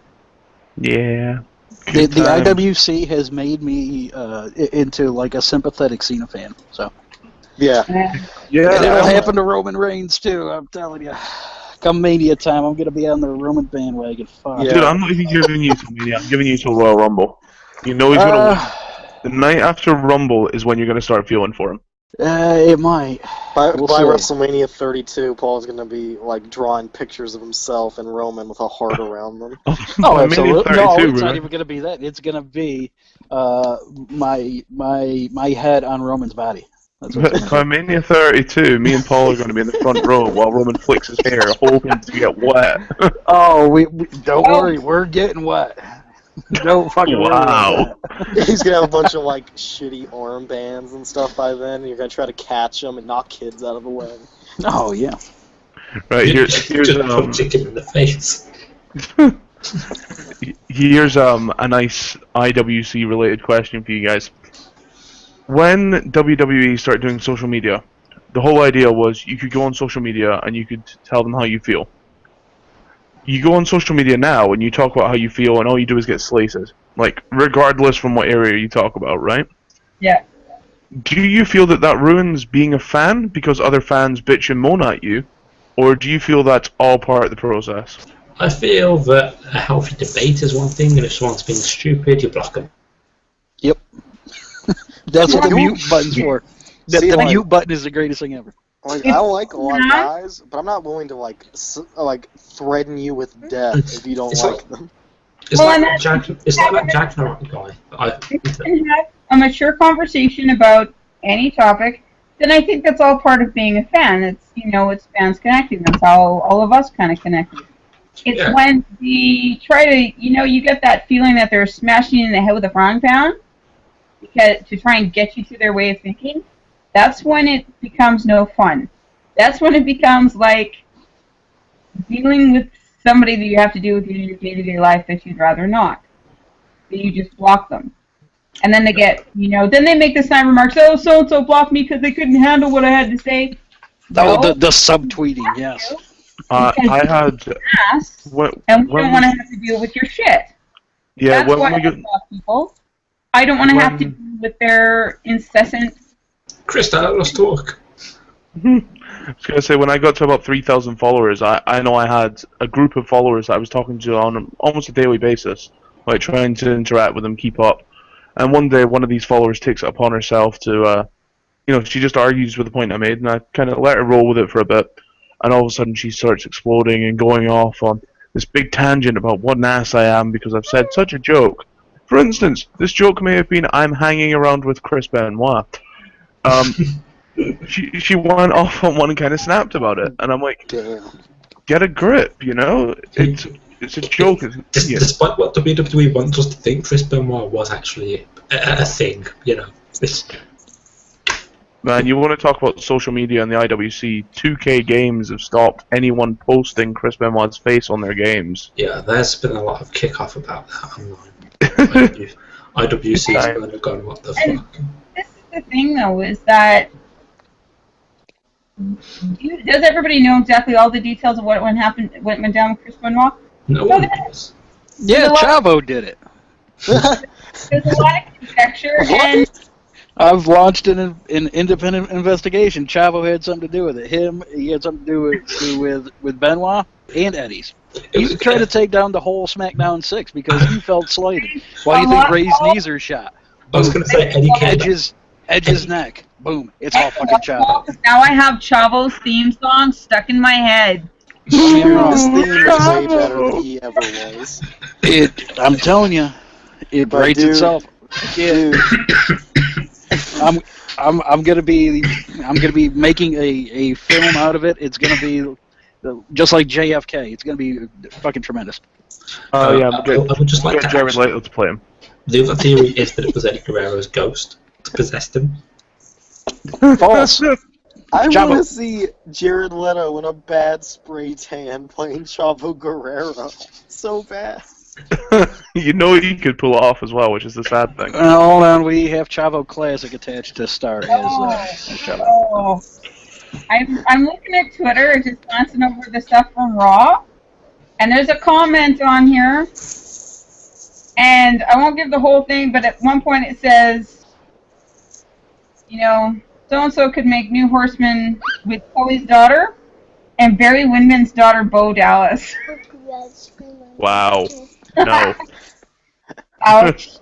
Yeah. The IWC has made me into like a sympathetic Cena fan. So Yeah. Yeah. and it'll happen to Roman Reigns too. I'm telling you. Come Mania time, I'm gonna be on the Roman bandwagon. Fuck. Yeah. Dude, I'm not even giving you to Mania. I'm giving you to Royal Rumble. You know he's gonna win. The night after Rumble is when you're gonna start feeling for him. It might. By We'll see. WrestleMania 32, Paul's going to be like drawing pictures of himself and Roman with a heart around them. Oh, Mania absolutely. 32, No, it's not really. even gonna be that. It's gonna be my head on Roman's body. That's what's gonna By Mania 32, me and Paul are going to be in the front row while Roman flicks his hair, hoping to get wet. Oh, we don't worry, we're getting wet. Don't fucking worry Wow. about that. He's going to have a bunch of like shitty armbands and stuff by then, and you're going to try to catch him and knock kids out of the way. Oh yeah. Right, here's just punching him in the face. here's a nice IWC related question for you guys. When WWE started doing social media, the whole idea was you could go on social media and you could tell them how you feel. You go on social media now and you talk about how you feel, and all you do is get slices. Like, regardless from what area you talk about, right? Yeah. Do you feel that that ruins being a fan because other fans bitch and moan at you? Or do you feel that's all part of the process? I feel that a healthy debate is one thing, and if someone's being stupid, you block them. Yep. That's what the Yeah. mute button's for. See, The like- mute button is the greatest thing ever. Like, I like a lot of guys, but I'm not willing to like threaten you with death if you don't It's like like- them. It's Well, like and that Jack. It's like that Jack the Rock guy. If you can have a mature conversation about any topic, then I think that's all part of being a fan. It's it's fans connecting. That's how all of us kind of connected. It's Yeah. when they try to, you get that feeling that they're smashing you in the head with a frying pan to try and get you to their way of thinking. That's when it becomes no fun. That's when it becomes like dealing with somebody that you have to deal with in your day-to-day life that you'd rather not. That you just block them. And then they get, then they make the snide remarks, oh, so-and-so blocked me because they couldn't handle what I had to say. Oh, No, the subtweeting, yes. I had... ass, When, and we when don't want to have to deal with your shit. Yeah, That's why when we I get... block people. I don't want to have to When- deal with their incessant... Krista, let's talk. I was going to say, when I got to about 3,000 followers, I know I had a group of followers that I was talking to on almost a daily basis, like trying to interact with them, keep up. And one day, one of these followers takes it upon herself to, she just argues with the point I made, and I kind of let her roll with it for a bit. And all of a sudden, she starts exploding and going off on this big tangent about what an ass I am because I've said such a joke. For instance, this joke may have been, I'm hanging around with Chris Benoit. She went off on one and kind of snapped about it, and I'm like, Damn. get a grip, you know? It's a joke. Despite what WWE wants us to think, Chris Benoit was actually a thing, you know. Man, you want to talk about social media and the IWC, 2K Games have stopped anyone posting Chris Benoit's face on their games. Yeah, there's been a lot of kick-off about that online. IWC's kind of gone, what the fuck? This is the thing, though, is that does everybody know exactly all the details of what went down with Chris Benoit? No one does. Yeah, Chavo did it. There's a lot of conjecture, and I've launched an independent investigation. Chavo had something to do with it. He had something to do with Benoit and Eddie's. He was trying to take down the whole SmackDown 6 because he felt slighted. Why do you think Ray's knees are shot? I was going to say Eddie Edge's neck. Boom. It's all fucking Chavo. Now I have Chavo's theme song stuck in my head. This theme is way better than he ever was. I'm telling you, it writes itself. Yeah. I'm gonna be making a film out of it. It's gonna be just like JFK. It's gonna be fucking tremendous. Oh yeah, I would just like to Jared Leto to play him. The other theory is that it was Eddie Guerrero's ghost that possessed him. False. I want to see Jared Leto in a bad spray tan playing Chavo Guerrero. So bad. You know he could pull it off as well, which is the sad thing. Hold on, we have Chavo Classic attached to star as Chavo. Oh. I'm looking at Twitter, just glancing over the stuff from Raw, and there's a comment on here, and I won't give the whole thing, but at one point it says, you know, so-and-so could make New Horseman with Chloe's daughter and Barry Windman's daughter, Bo Dallas. Wow. No. Ouch.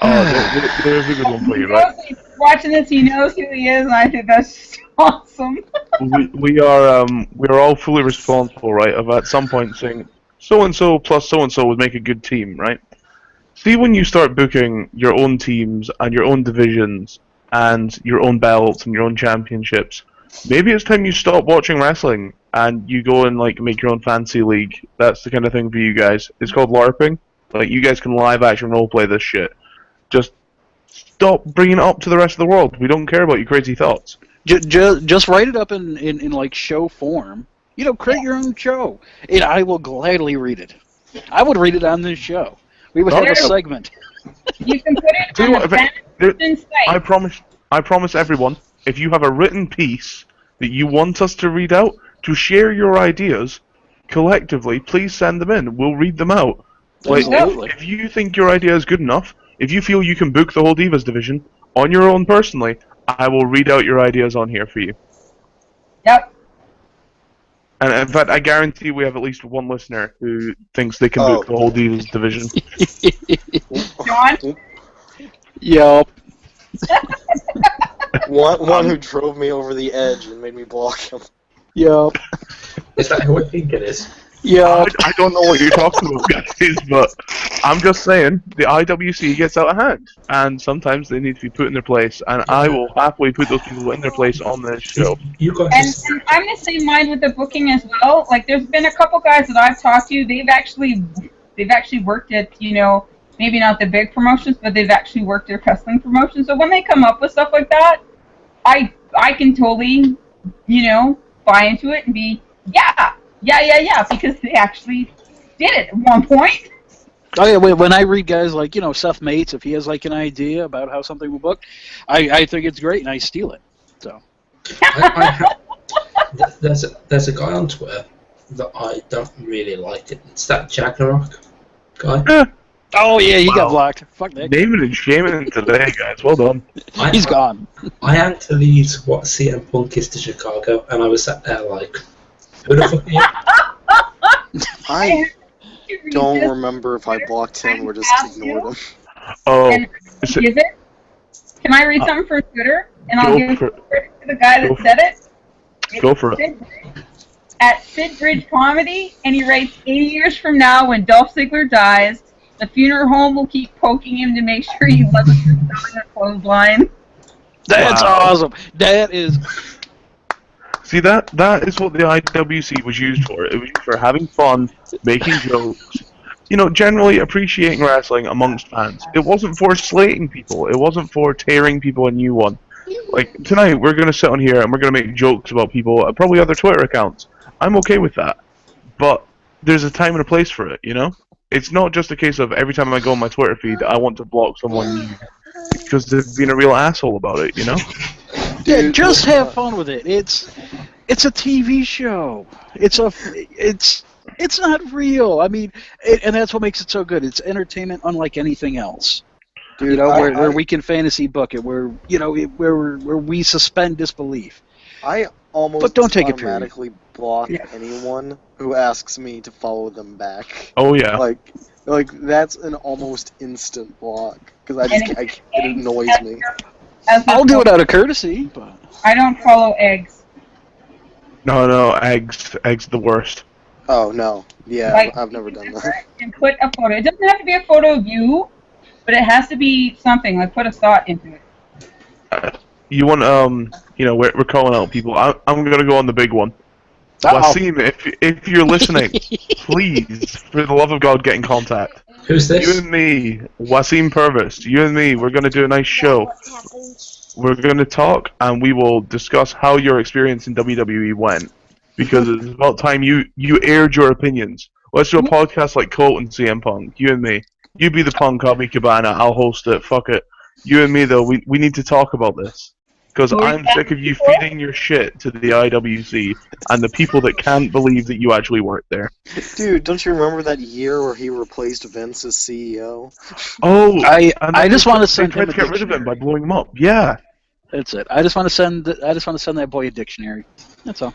Oh, there's a good one for you, right? Watching this, he knows who he is, and I think that's just awesome. we are all fully responsible, right, of at some point saying so-and-so plus so-and-so would make a good team, right? See, when you start booking your own teams and your own divisions and your own belts and your own championships, maybe it's time you stop watching wrestling and you go and like make your own fantasy league. That's the kind of thing for you guys. It's called LARPing. Like, you guys can live action roleplay this shit. Just stop bringing it up to the rest of the world. We don't care about your crazy thoughts. Just write it up in like show form. You know, create your own show, and I will gladly read it. I would read it on this show. We would have a segment. You can put it on the fan site. I promise everyone, if you have a written piece that you want us to read out, to share your ideas collectively, please send them in. We'll read them out. Like, if you think your idea is good enough, if you feel you can book the whole Divas division on your own personally, I will read out your ideas on here for you. Yep. And in fact, I guarantee we have at least one listener who thinks they can book the whole Divas division. John? Yup. One who drove me over the edge and made me block him. Yup. Is that who I think it is? Yeah. I don't know what you're talking about, guys, but I'm just saying, the IWC gets out of hand, and sometimes they need to be put in their place, and I will happily put those people in their place on this show. And I'm the same mind with the booking as well. Like, there's been a couple guys that I've talked to, they've actually worked at, you know, maybe not the big promotions, but they've actually worked their wrestling promotions. So when they come up with stuff like that, I can totally, you know, buy into it and be, yeah, because they actually did it at one point. Oh yeah, when I read guys like, you know, Seth Mates, if he has like an idea about how something will book, I think it's great and I steal it. So there's a guy on Twitter that I don't really like it. It's that Jagnarok guy. Oh yeah, he got blocked. Fuck that. Naming and shaming today, guys. Well done. He's gone. I had to lead what CM Punk is to Chicago, and I was sat there like, who the fuck are you? I don't remember if I blocked him or just ignored him. Oh. Is it? Can I read something from Twitter? And I'll give credit to the guy that said it. Go for it. At Sid Bridge Comedy, and he writes, 80 years from now, when Dolph Ziggler dies, the funeral home will keep poking him to make sure he wasn't selling a clothesline. That's awesome. That is... See, that is what the IWC was used for. It was used for having fun, making jokes, generally appreciating wrestling amongst fans. It wasn't for slating people. It wasn't for tearing people a new one. Like, tonight, we're going to sit on here and we're going to make jokes about people, probably other Twitter accounts. I'm okay with that. But there's a time and a place for it, It's not just a case of every time I go on my Twitter feed, I want to block someone new because they've been a real asshole about it, Yeah, just have fun with it. It's a TV show. It's not real. I mean, and that's what makes it so good. It's entertainment unlike anything else. Dude, where we can fantasy book it, where we suspend disbelief. I almost But don't take it automatically block anyone who asks me to follow them back. Oh yeah. Like that's an almost instant block because it annoys me. I'll do it out of courtesy, but I don't follow eggs. No, eggs the worst. Oh no, yeah, Like, I've never done that. And put a photo. It doesn't have to be a photo of you, but it has to be something. Like put a thought into it. You want we're calling out people. I'm gonna go on the big one. Wasim, if you're listening, please, for the love of God, get in contact. Who's this? You and me, Wasim Purvis. You and me, we're gonna do a nice show. We're gonna talk, and we will discuss how your experience in WWE went. Because it's about time you aired your opinions. Let's do a podcast like Colt and CM Punk. You and me. You be the Punk, I'll be Cabana. I'll host it. Fuck it. You and me though, we need to talk about this. Because I'm sick of you feeding your shit to the IWC and the people that can't believe that you actually worked there. Dude, don't you remember that year where he replaced Vince as CEO? Oh, I just want to send him him to get rid of him by blowing him up. Yeah. That's it. I just want to send that boy a dictionary. That's all.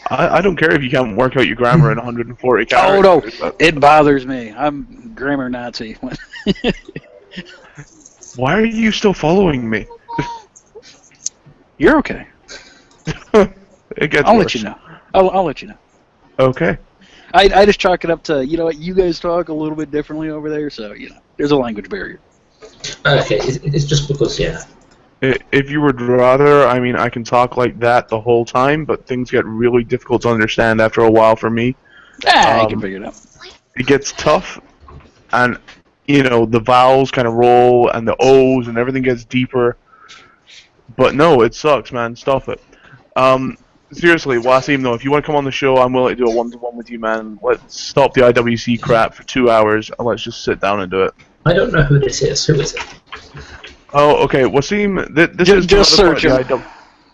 I don't care if you can't work out your grammar in 140 characters. Oh no, it bothers me. I'm grammar Nazi. Why are you still following me? You're okay. It gets I'll worse. let you know. I'll let you know. Okay. I just chalk it up to, you guys talk a little bit differently over there, so, there's a language barrier. Okay, it's just because, If you would rather, I can talk like that the whole time, but things get really difficult to understand after a while for me. I can figure it out. It gets tough, and, the vowels kind of roll, and the O's, and everything gets deeper. But no, it sucks, man. Stop it. Seriously, Wasim, though, if you want to come on the show, I'm willing to do a one-to-one with you, man. Let's stop the IWC crap for 2 hours, and let's just sit down and do it. I don't know who this is. Who is it? Oh, okay. Wasim,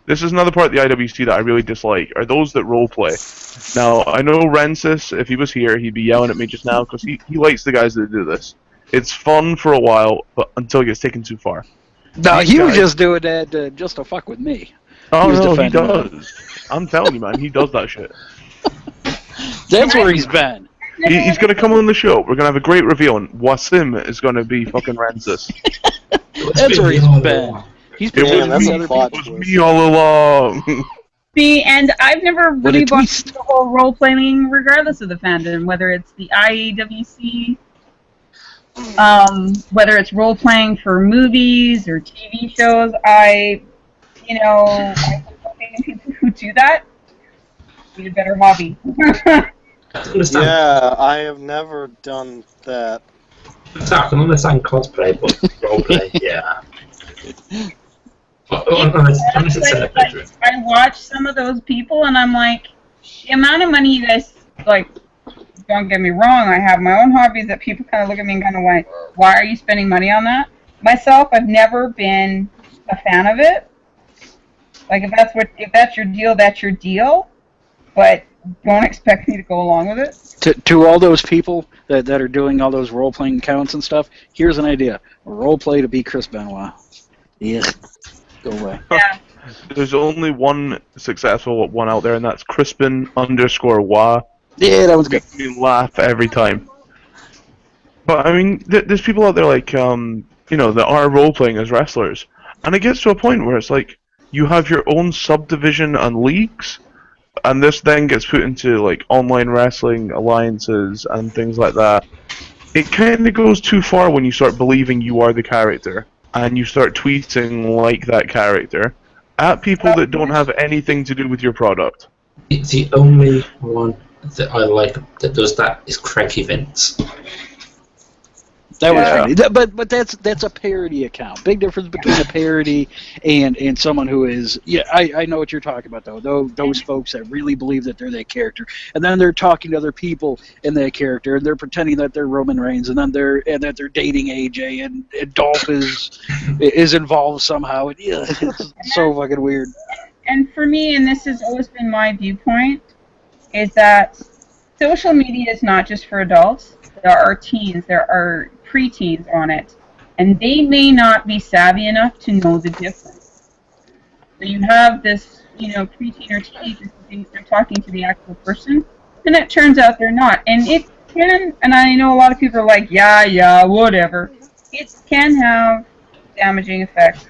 this is another part of the IWC that I really dislike, are those that roleplay. Now, I know Rensis, if he was here, he'd be yelling at me just now, because he likes the guys that do this. It's fun for a while, but until it gets taken too far. No, he was just doing that just to fuck with me. Oh, no, he does. I'm telling you, man, he does that shit. That's where he's been. He's going to come on the show. We're going to have a great reveal, and Wasim is going to be fucking Rensis. That's where he's been. He's been It was me all along. See, and I've never really watched the whole role-playing regardless of the fandom, whether it's the IWC, whether it's role-playing for movies or TV shows. I think people who do that need a better hobby. Yeah, I have never done that. I can understand cosplay, but roleplay, yeah. Unless it's in a bedroom. I watch some of those people, and I'm like, the amount of money you guys, don't get me wrong, I have my own hobbies that people kind of look at me and kind of like, why are you spending money on that? Myself, I've never been a fan of it. Like, if that's your deal, that's your deal. But don't expect me to go along with it. To all those people that are doing all those role-playing accounts and stuff, here's an idea. Role-play to be Chris Benoit. Yeah. Go away. Yeah. There's only one successful one out there, and that's Crispin_Wah. Yeah, that was good. Makes me laugh every time. But, there's people out there that are role-playing as wrestlers. And it gets to a point where it's like, you have your own subdivision and leagues, and this then gets put into online wrestling alliances and things like that. It kind of goes too far when you start believing you are the character, and you start tweeting like that character, At people that don't have anything to do with your product. The only one that I like that does that is Cranky Vince. That was funny. But that's a parody account. Big difference between a parody and someone who is... Yeah, I know what you're talking about, though. Those folks that really believe that they're that character. And then they're talking to other people in that character, and they're pretending that they're Roman Reigns, and that they're dating AJ, and Dolph is involved somehow. And, yeah, it's so fucking weird. And for me, and this has always been my viewpoint, is that social media is not just for adults. There are teens, there are preteens on it, and they may not be savvy enough to know the difference. So you have this, preteen or teenager who thinks they're talking to the actual person, and it turns out they're not. And it can, and I know a lot of people are like, yeah, whatever. It can have damaging effects.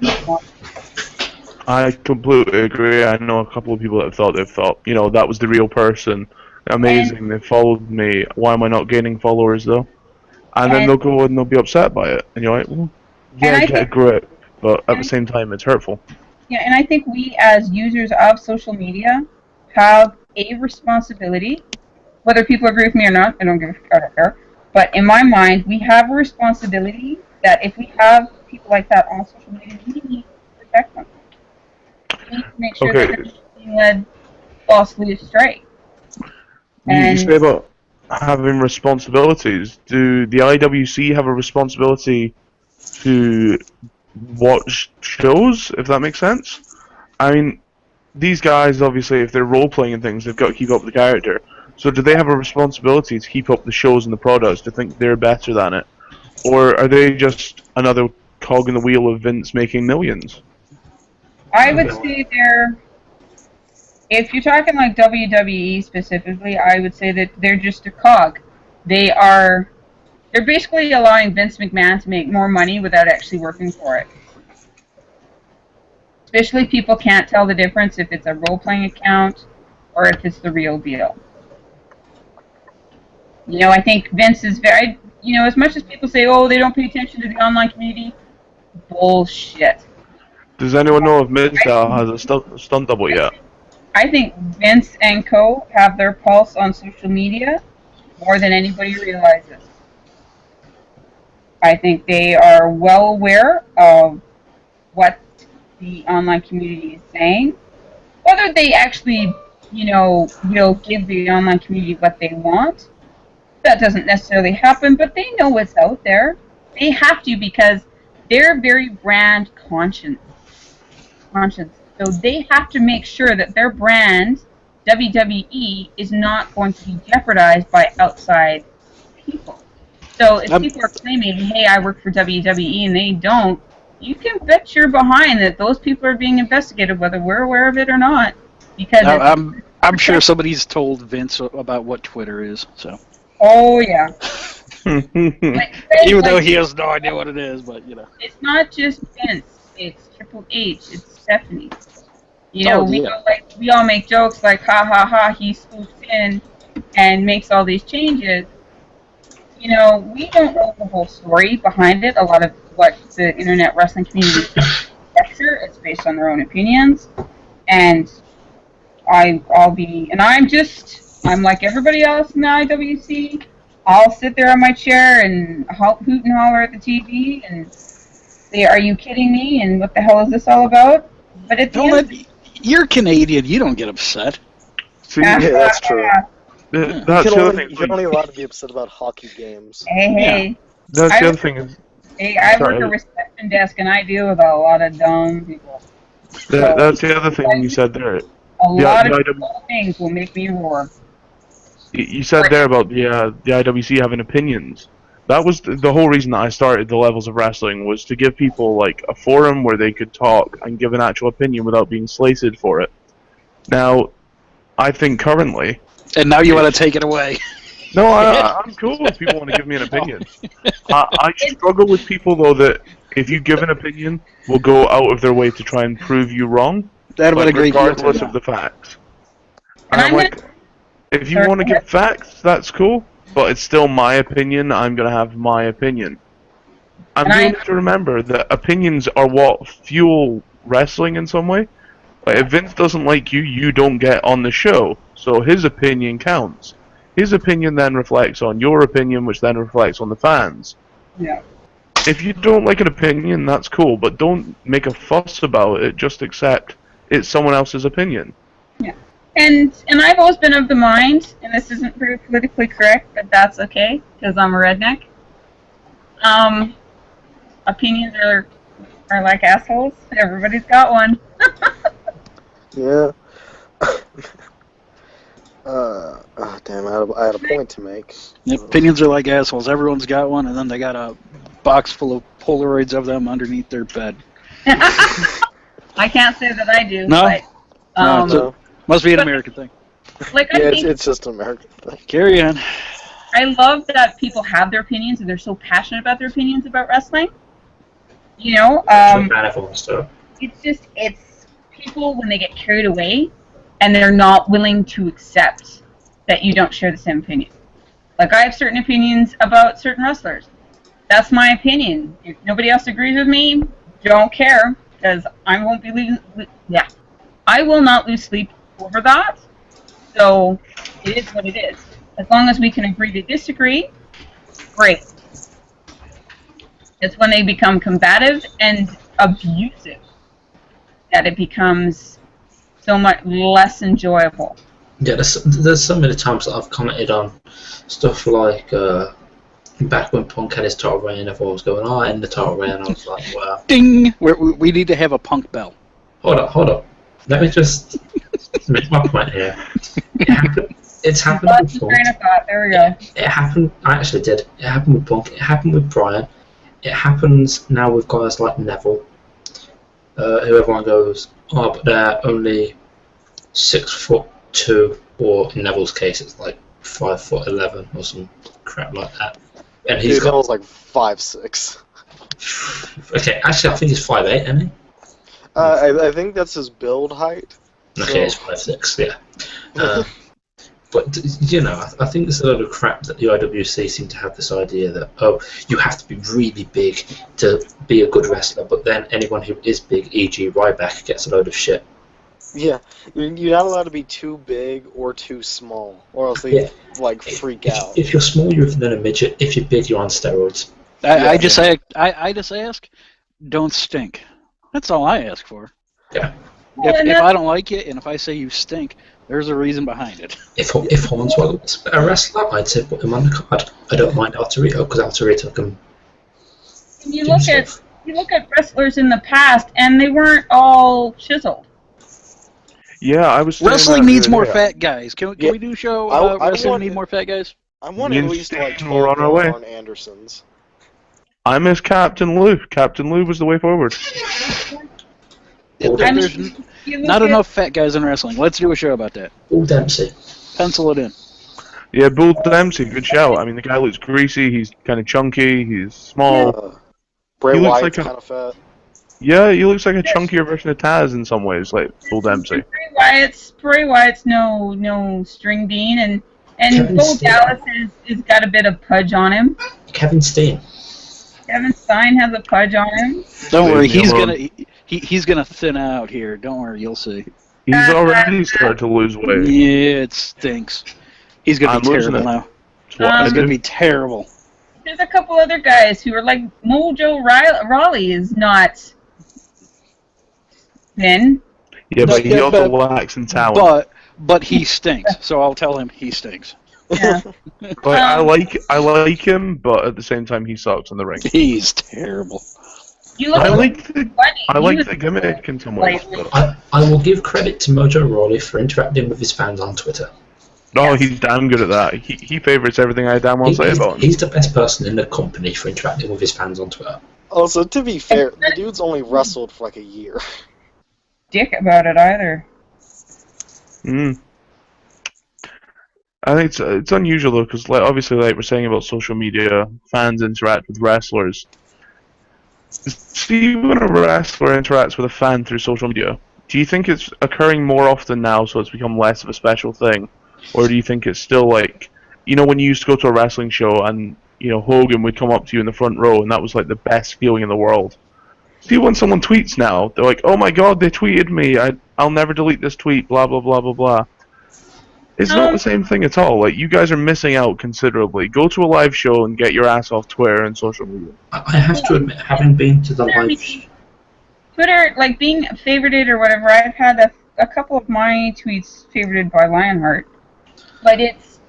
I completely agree. I know a couple of people that thought that was the real person. Amazing, they followed me. Why am I not gaining followers though? And then they'll go and they'll be upset by it. And you're like, well, yeah, get a grip. But at the same time, it's hurtful. Yeah, and I think we as users of social media have a responsibility. Whether people agree with me or not, I don't care. But in my mind, we have a responsibility that if we have people like that on social media, we need to protect them. We need to make sure that they're not being led falsely astray. You say about having responsibilities. Do the IWC have a responsibility to watch shows, if that makes sense? I mean, these guys, obviously, if they're role-playing and things, they've got to keep up with the character. So do they have a responsibility to keep up the shows and the products, to think they're better than it? Or are they just another cog in the wheel of Vince making millions? I would say they're... If you're talking like WWE specifically, I would say that they're just a cog. They're basically allowing Vince McMahon to make more money without actually working for it. Especially people can't tell the difference if it's a role-playing account or if it's the real deal. I think Vince is very... as much as people say, oh, they don't pay attention to the online community, bullshit. Does anyone know if Mid-Style has a stunt double yet? I think Vince and co. have their pulse on social media more than anybody realizes. I think they are well aware of what the online community is saying. Whether they actually, will give the online community what they want, that doesn't necessarily happen, but they know what's out there. They have to because they're very brand conscious. So they have to make sure that their brand, WWE, is not going to be jeopardized by outside people. So if people are claiming, hey, I work for WWE, and they don't, you can bet your behind that those people are being investigated, whether we're aware of it or not. Because I'm sure somebody's told Vince about what Twitter is. So. Oh yeah. Even though he has no idea what it is, but It's not just Vince. It's Triple H. It's Stephanie. We all make jokes like, ha ha ha, he swoops in and makes all these changes. We don't know the whole story behind it. A lot of what the internet wrestling community is it's based on their own opinions. And I'm like everybody else in the IWC. I'll sit there on my chair and hoot and holler at the TV and say, are you kidding me? And what the hell is this all about? But at the end, you're Canadian. You don't get upset. See, yeah, that's true. That's the other thing. You're only allowed to be upset about hockey games. Hey. That's the other thing. Hey, I work a reception desk, and I deal with a lot of dumb people. That's the other thing you said there. A lot of things will make me roar. You said there about the IWC having opinions. That was the whole reason that I started the Levels of Wrestling, was to give people like a forum where they could talk and give an actual opinion without being slated for it. Now, I think currently... And now you want to take it away. No, I'm cool if people want to give me an opinion. I struggle with people, though, that if you give an opinion, will go out of their way to try and prove you wrong, regardless of the facts. And I'm like, if you want to give facts, that's cool, but it's still my opinion. I'm going to have my opinion. And we need to remember that opinions are what fuel wrestling in some way. Like, if Vince doesn't like you, you don't get on the show. So his opinion counts. His opinion then reflects on your opinion, which then reflects on the fans. Yeah. If you don't like an opinion, that's cool, but don't make a fuss about it. Just accept it's someone else's opinion. Yeah. And I've always been of the mind, and this isn't very politically correct, but that's okay, because I'm a redneck. Opinions are like assholes. Everybody's got one. Yeah. Damn, I had a point to make. Yeah, opinions are like assholes. Everyone's got one, and then they got a box full of Polaroids of them underneath their bed. I can't say that I do. No? But, No. Must be an American thing. Like, I Yeah, think it's just an American thing. Carry on. I love that people have their opinions and they're so passionate about their opinions about wrestling. You know, it's people when they get carried away and they're not willing to accept that you don't share the same opinion. Like, I have certain opinions about certain wrestlers. That's my opinion. If nobody else agrees with me, don't care, because I won't be I will not lose sleep over that. So it is what it is. As long as we can agree to disagree, great. It's when they become combative and abusive that it becomes so much less enjoyable. Yeah, there's so many times that I've commented on stuff like back when Punk had his title reign, everyone was going, "Oh, end the title reign," and I was like, "Wow." Ding! We need to have a Punk bell. Hold up. Let me just make my point here. It's happened with Punk. Train of thought. There we go. It happened. I actually did. It happened with Punk. It happened with Bryan. It happens now with guys like Neville, who everyone goes, "Oh, but they're only 6'2", or in Neville's case, it's like 5'11" or some crap like that. And he's got Neville's like 5'6". Okay, actually, I think he's 5'8", isn't he? I think that's his build height. Okay, it's 5'6", yeah. But, you know, I think there's a lot of crap that the IWC seem to have this idea that, oh, you have to be really big to be a good wrestler, but then anyone who is big, e.g. Ryback, gets a load of shit. Yeah, you're not allowed to be too big or too small, or else they freak out. If you're small, you're then a midget. If you're big, you're on steroids. I just ask, don't stink. That's all I ask for. Yeah. If I don't like you, and if I say you stink, there's a reason behind it. If Hornswoggle was a wrestler, I'd say put him on the card. I don't mind Altarito, because Altarito can... You look at wrestlers in the past, and they weren't all chiseled. Yeah, I was. Wrestling needs more fat guys. Can we do a show? Wrestling need more fat guys. I want at least like 12 we're on our way. Arn Andersons. I miss Captain Lou. Captain Lou was the way forward. There's not enough fat guys in wrestling. Let's do a show about that. Bull Dempsey. Pencil it in. Yeah, Bull Dempsey, good shout. I mean, the guy looks greasy. He's kind of chunky. He's small. Bray He looks Wyatt's like kind of fat. Yeah, he looks like a chunkier version of Taz in some ways, like Bull Dempsey. Bray Wyatt's no string bean, and Bo Dallas is got a bit of pudge on him. Kevin Steen has a pudge on him. Don't worry, he's gonna thin out here. Don't worry, you'll see. He's already started to lose weight. Yeah, it stinks. He's gonna be terrible now. He's gonna be terrible. There's a couple other guys who are like Mojo Rawley is not thin. Yeah, but he also lacks in talent. But he stinks, so I'll tell him he stinks. Yeah. But I like him, but at the same time he sucks in the ring. He's terrible. I like the gimmick in some ways. I will give credit to Mojo Rawley for interacting with his fans on Twitter. No, he's damn good at that. He favorites everything I damn well say about him. He's the best person in the company for interacting with his fans on Twitter. Also, to be fair, the dude's only wrestled for like a year. Dick about it either. I think it's unusual though, because obviously, like we're saying about social media, fans interact with wrestlers. See, when a wrestler interacts with a fan through social media, do you think it's occurring more often now, so it's become less of a special thing? Or do you think it's still like, you know, when you used to go to a wrestling show and, you know, Hogan would come up to you in the front row and that was like the best feeling in the world? See when someone tweets now, they're like, "Oh my God, they tweeted me. I'll never delete this tweet." Blah blah blah blah blah. It's not the same thing at all. Like, you guys are missing out considerably. Go to a live show and get your ass off Twitter and social media. I have to admit, having been to the live Twitter, like being favorited or whatever, I've had a couple of my tweets favorited by Lionheart, but it's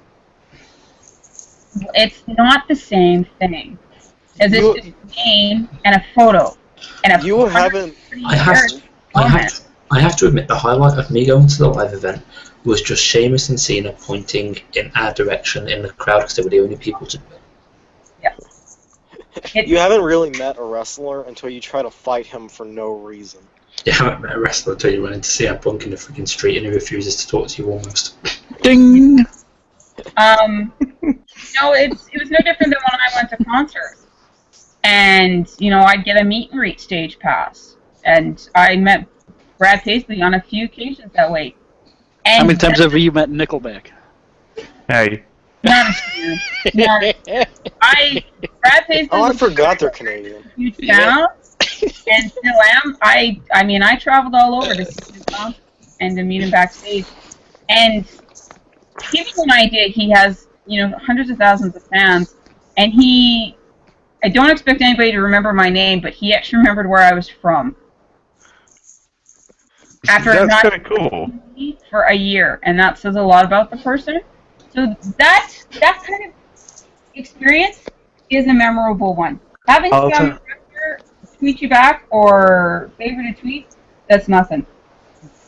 not the same thing as it's just a name and a photo and a. You haven't. I have to admit, the highlight of me going to the live event was just Sheamus and Cena pointing in our direction in the crowd because they were the only people to do it. Yeah. You haven't really met a wrestler until you try to fight him for no reason. You haven't met a wrestler until you run into CM Punk in the freaking street and he refuses to talk to you almost. Ding! No, it was no different than when I went to concerts. And, I'd get a meet and greet stage pass. And I met Brad Paisley on a few occasions that way. And How many times have you met Nickelback? Hey. Not a fan. Brad Paisley. Oh, I forgot they're Canadian. Huge fan, and still am. I traveled all over to see his concert and to meet him backstage. And to give you an idea, he has hundreds of thousands of fans, and I don't expect anybody to remember my name, but he actually remembered where I was from. After That's not kind of cool. for a year, and that says a lot about the person. So that kind of experience is a memorable one. Having some wrestler tweet you back or favorite a tweet, that's nothing.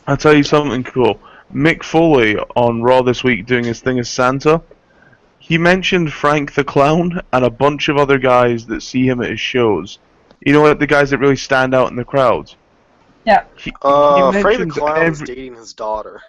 I'll tell you something cool. Mick Foley on Raw this week doing his thing as Santa. He mentioned Frank the Clown and a bunch of other guys that see him at his shows. Like the guys that really stand out in the crowd. Yeah. Frank the Clown is dating his daughter.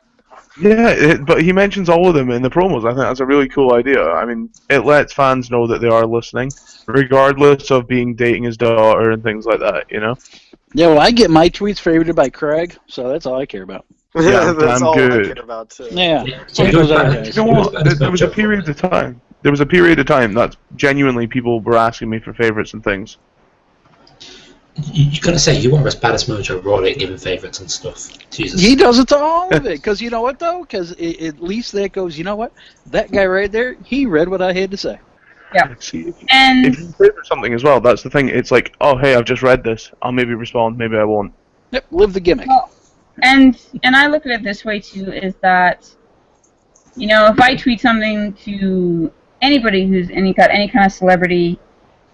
Yeah, but he mentions all of them in the promos. I think that's a really cool idea. I mean, it lets fans know that they are listening, regardless of being dating his daughter and things like that, Yeah, well, I get my tweets favorited by Craig, so that's all I care about. Yeah, that's damn all good. I care about too. Yeah. There was a period of time. There was a period of time that genuinely people were asking me for favorites and things. You gotta say, you are as bad as Mojo Rawley at giving favourites and stuff. Jesus. He does it to all of it, because you know what, though? Because at least that goes, you know what? That guy right there, he read what I had to say. Yeah. See, And if you favorite something as well, that's the thing. It's like, oh, hey, I've just read this. I'll maybe respond, maybe I won't. Yep, live the gimmick. well, and I look at it this way, too, is that, if I tweet something to anybody who's got any kind of celebrity,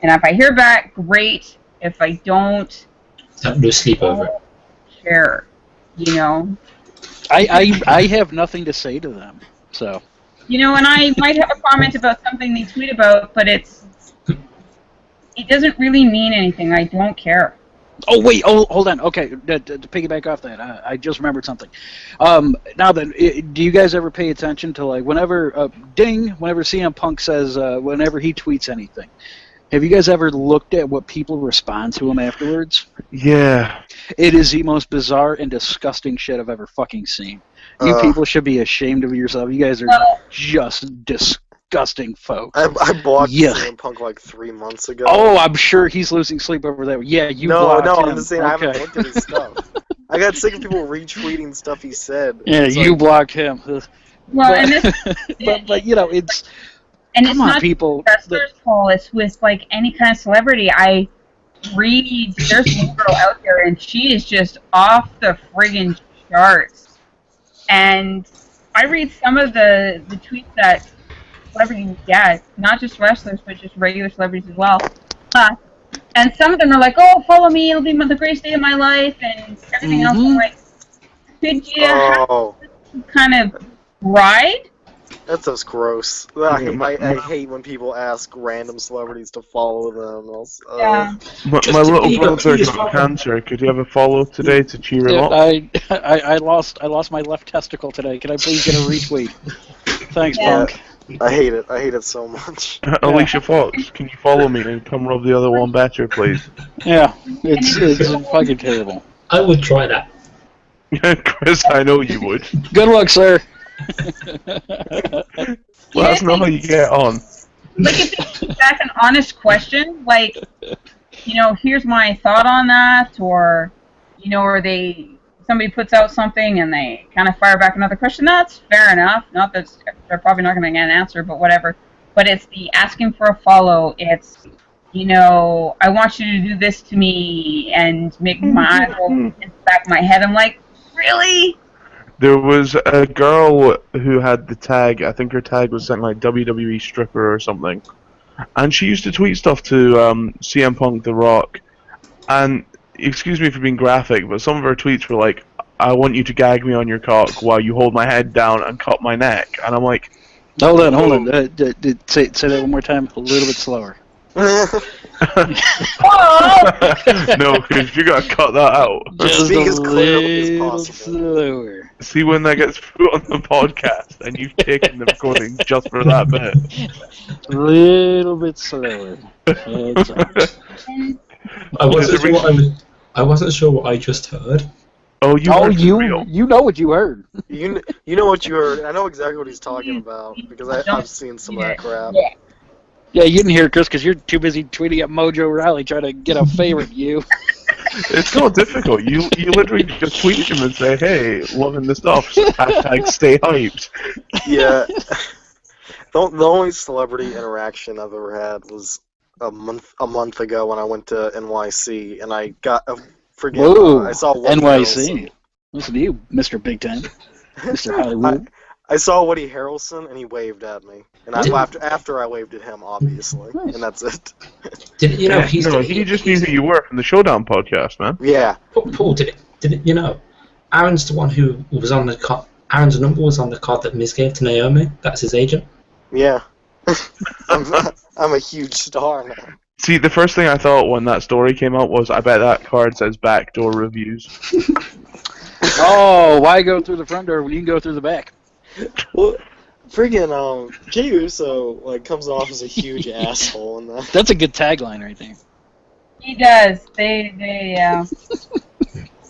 and if I hear back, great. If I don't, lose sleep over it. Care, I have nothing to say to them, so. And I might have a comment about something they tweet about, but it doesn't really mean anything. I don't care. Oh, wait, hold on. Okay, to piggyback off that, I just remembered something. Now then, do you guys ever pay attention to, like, whenever CM Punk says, whenever he tweets anything, have you guys ever looked at what people respond to him afterwards? Yeah. It is the most bizarre and disgusting shit I've ever fucking seen. You people should be ashamed of yourself. You guys are just disgusting folks. I blocked CM Punk like 3 months ago. Oh, I'm sure he's losing sleep over that. Yeah, you blocked him. I'm just saying I haven't looked at his stuff. I got sick of people retweeting stuff he said. Yeah, you blocked him. Well, and this, but it's... And Come it's on, not people. wrestlers' fault. It's with like any kind of celebrity. There's one girl out there, and she is just off the friggin' charts. And I read some of the tweets that celebrities get, not just wrestlers, but just regular celebrities as well. And some of them are like, "Oh, follow me! It'll be the greatest day of my life," and everything else. I'm like, could you have this kind of ride? That's just gross. I hate when people ask random celebrities to follow them. Yeah. My little brother got cancer. Could you have a follow today to cheer him up? I lost my left testicle today. Can I please get a retweet? Thanks, Punk. I hate it. I hate it so much. Alicia Fox, can you follow me and come rub the other one better, please? Yeah, it's fucking terrible. I would try that. Chris, I know you would. Good luck, sir. Well, that's not how you get on. Like, if it's back an honest question, like, here's my thought on that, or, or somebody puts out something and they kind of fire back another question. That's fair enough. Not that they're probably not going to get an answer, but whatever. But it's the asking for a follow. It's, I want you to do this to me and make my eyes roll in the back of my head. I'm like, really? There was a girl who had the tag, I think her tag was something like WWE Stripper or something. And she used to tweet stuff to CM Punk, The Rock. And, excuse me for being graphic, but some of her tweets were like, I want you to gag me on your cock while you hold my head down and cut my neck. And I'm like... Hold on. Say that one more time, a little bit slower. No, because you gotta cut that out. Just Speak as a clearly as little possible. slower. See when that gets put on the podcast and you've taken the recording just for that bit. A little bit slower. That's all. I wasn't sure what I just heard. Oh, you know what you heard. You know what you heard. I know exactly what he's talking about because I've seen some of that crap. Yeah, you didn't hear it, Chris, because you're too busy tweeting at Mojo Riley trying to get a favorite you. It's not difficult. You literally just tweet him and say, hey, loving the stuff. Hashtag stay hyped. Yeah. The only celebrity interaction I've ever had was a month ago when I went to NYC and I got I saw Woody NYC. Harrelson. Listen to you, Mr. Big Time, Mr. Hollywood. I saw Woody Harrelson and he waved at me, and I laughed after I waved at him, obviously, and that's it. Did you know he just knew who you were from the Showdown podcast, man. Yeah. Paul, did it? Aaron's the one who was on the card. Aaron's number was on the card that Miz gave to Naomi. That's his agent. Yeah. I'm a huge star now. See, the first thing I thought when that story came out was, I bet that card says backdoor reviews. Oh, why go through the front door when you can go through the back? Well, friggin' Jey Uso comes off as a huge asshole in that. That's a good tagline right there. He does. They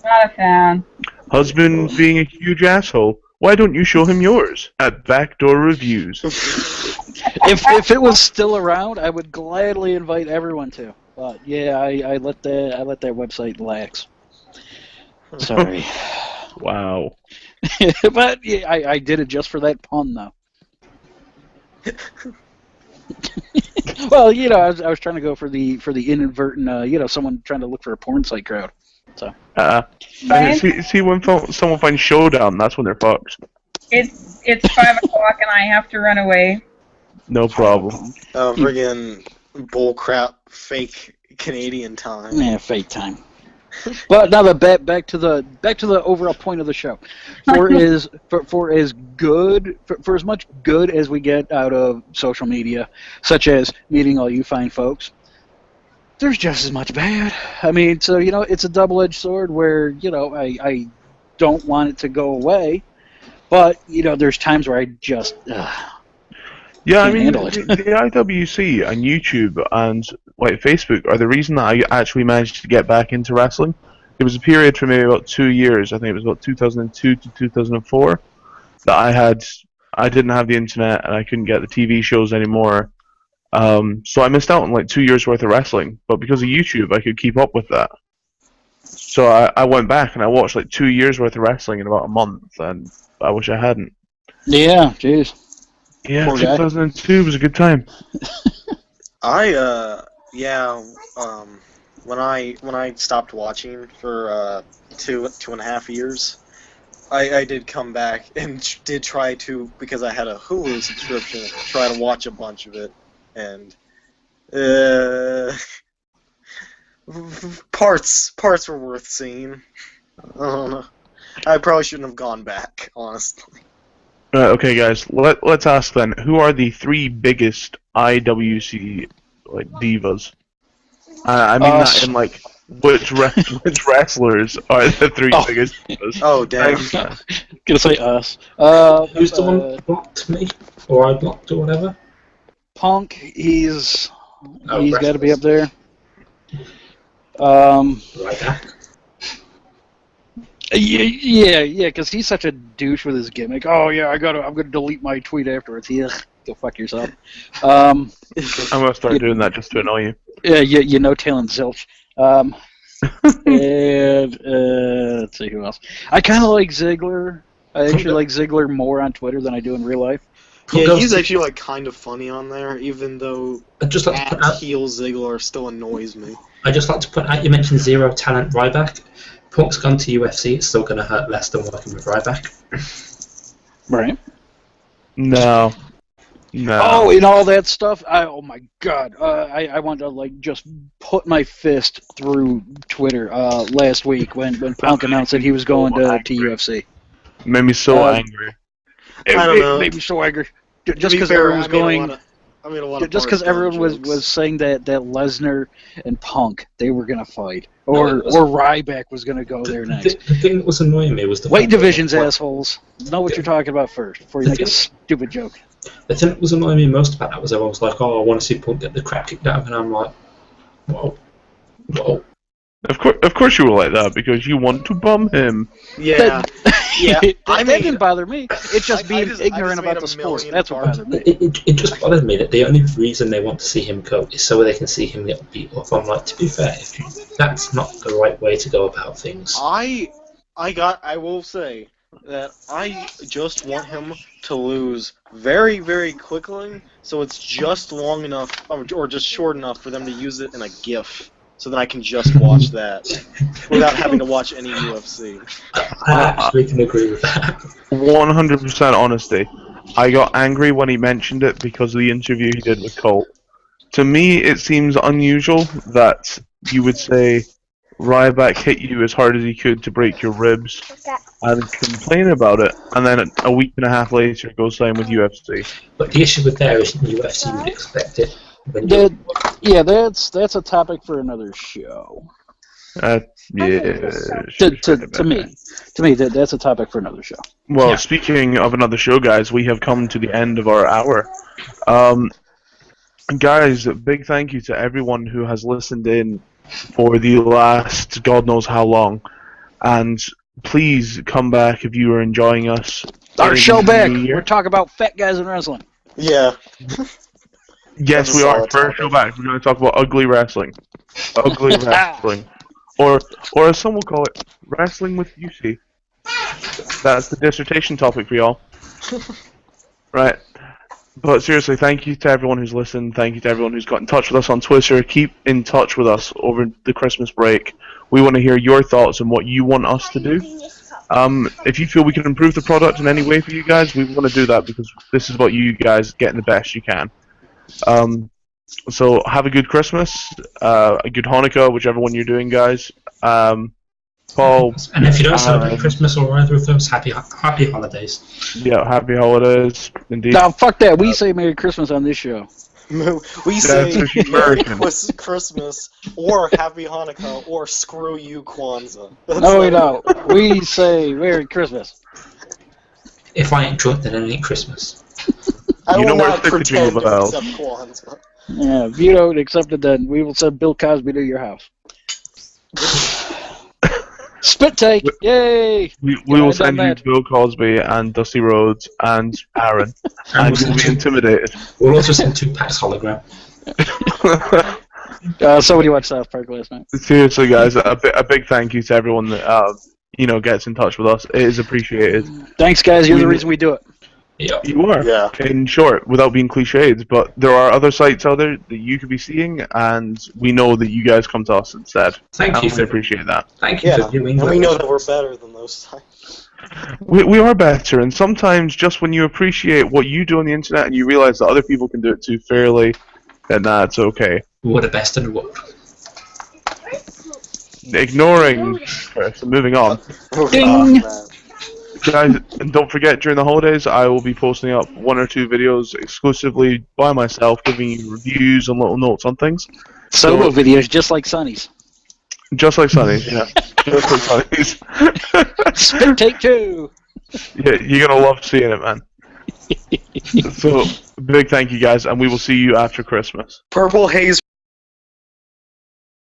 not a fan. Husband being a huge asshole. Why don't you show him yours at Backdoor Reviews? If it was still around, I would gladly invite everyone to. But yeah, I let that website lax. Sorry. Wow. But yeah, I did it just for that pun, though. Well, I was trying to go for the inadvertent, someone trying to look for a porn site crowd. So. See when someone finds Showdown, that's when they're fucked. It's 5 o'clock and I have to run away. No problem. Friggin' bullcrap, fake Canadian time. Yeah, fake time. But now back to the overall point of the show. For as much good as we get out of social media, such as meeting all you fine folks, there's just as much bad. I mean, so it's a double-edged sword where I don't want it to go away, but there's times where I just yeah, I mean, handle it. the IWC and YouTube and Facebook are the reason that I actually managed to get back into wrestling. It was a period for maybe about 2 years. I think it was about 2002 to 2004 that I didn't have the internet and I couldn't get the TV shows anymore. So I missed out on 2 years worth of wrestling. But because of YouTube, I could keep up with that. So I went back and I watched 2 years worth of wrestling in about a month, and I wish I hadn't. Yeah, jeez. Yeah, Poor 2002 was a good time. When I stopped watching for 2.5 years, I did come back and did try to, because I had a Hulu subscription, try to watch a bunch of it, and parts were worth seeing. I don't know. I probably shouldn't have gone back, honestly. Okay, guys. Let's ask then. Who are the 3 biggest IWC divas? I mean that in which wrestlers are the 3 biggest divas? Oh, damn. Gonna say us. Who's the one that blocked me, or I blocked, or whatever? Punk. He's got to be wrestlers. up there. Like that. Yeah, because he's such a douche with his gimmick. Oh yeah, I'm gonna delete my tweet afterwards. Yeah. Go fuck yourself. I'm gonna start doing that just to annoy you. Yeah, you know Talon Zilch. And let's see who else. I kind of like Ziggler. I actually like Ziggler more on Twitter than I do in real life. Yeah, he's actually like kind of funny on there, even though I'd just like to put out, heel Ziggler still annoys me. I just like to put out. You mentioned zero talent Ryback. Punk's gone to UFC. It's still going to hurt less than working with Ryback. Right. No. Oh, and all that stuff. Oh my God. I want to like just put my fist through Twitter last week when Punk announced that he was going to UFC. Made me so angry. I don't know. It made me so angry. Just because everyone was going. Just because everyone was saying that Lesnar and Punk, they were gonna fight, or Ryback was gonna go there next. The thing that was annoying me was the weight divisions, assholes. Know what you're talking about first before you make a stupid joke. The thing that was annoying me most about that was everyone was like, "Oh, I want to see Punk get the crap kicked out of him," and I'm like, "Whoa." Of course you were like that because you want to bum him. Yeah. That didn't bother me. It's just being ignorant about the sport. That's what bothered me. It just bothered me that the only reason they want to see him go is so they can see him get beat up. I'm like, to be fair, that's not the right way to go about things. I will say that I just want him to lose very, very quickly, so it's just long enough, or just short enough for them to use it in a GIF. So that I can just watch that without having to watch any UFC. I actually can agree with that. 100% honesty. I got angry when he mentioned it because of the interview he did with Colt. To me, it seems unusual that you would say Ryback hit you as hard as he could to break your ribs and complain about it, and then a week and a half later go sign with UFC. But the issue with there is in UFC you would expect it. Yeah, that's a topic for another show. Yeah. To me, that's a topic for another show. Well, speaking of another show, guys, we have come to the end of our hour. Guys, big thank you to everyone who has listened in for the last God knows how long, and please come back if you are enjoying us. Our show back. We're talking about fat guys in wrestling. Yeah. Yes, we are. First show back. We're going to talk about ugly wrestling. Ugly wrestling. Or as some will call it, wrestling with UC. That's the dissertation topic for y'all. Right. But seriously, thank you to everyone who's listened. Thank you to everyone who's got in touch with us on Twitter. Keep in touch with us over the Christmas break. We want to hear your thoughts on what you want us to do. If you feel we can improve the product in any way for you guys, we want to do that because this is about you guys getting the best you can. So have a good Christmas, a good Hanukkah, whichever one you're doing, guys. Paul. And if you don't celebrate Christmas or either of those, happy holidays. Yeah, happy holidays, indeed. No, fuck that. We say Merry Christmas on this show. We say Merry Christmas, or Happy Hanukkah, or screw you, Kwanzaa. No, we don't. We say Merry Christmas. If I ain't drunk, then it ain't Christmas. I will where not to stick the pretend jingle to bells. accept Kwanzaa. Yeah, if you don't accept it, then we will send Bill Cosby to your house. Spit take! Yay! We will send you Bill Cosby and Dusty Rhodes and Aaron, and you'll be intimidated. We'll also send Tupac's hologram. Somebody watched South Park last night. Seriously, guys, a big thank you to everyone that gets in touch with us. It is appreciated. Thanks, guys. You're the reason we do it. Yeah. You are. Yeah. In short, without being cliched, but there are other sites out there that you could be seeing, and we know that you guys come to us instead. Thank you. We appreciate that. Thank you for viewing. And we know that we're better than those sites. We are better, and sometimes just when you appreciate what you do on the internet and you realize that other people can do it too fairly, then that's okay. We're the best in the world. Ignoring Chris, and moving on. Ding! Guys, and don't forget, during the holidays, I will be posting up 1 or 2 videos exclusively by myself, giving you reviews and little notes on things. Solo videos, just like Sonny's. Just like Sonny's, yeah. Just like Sonny's. Spit take 2! Yeah, you're going to love seeing it, man. So, big thank you, guys, and we will see you after Christmas. Purple Haze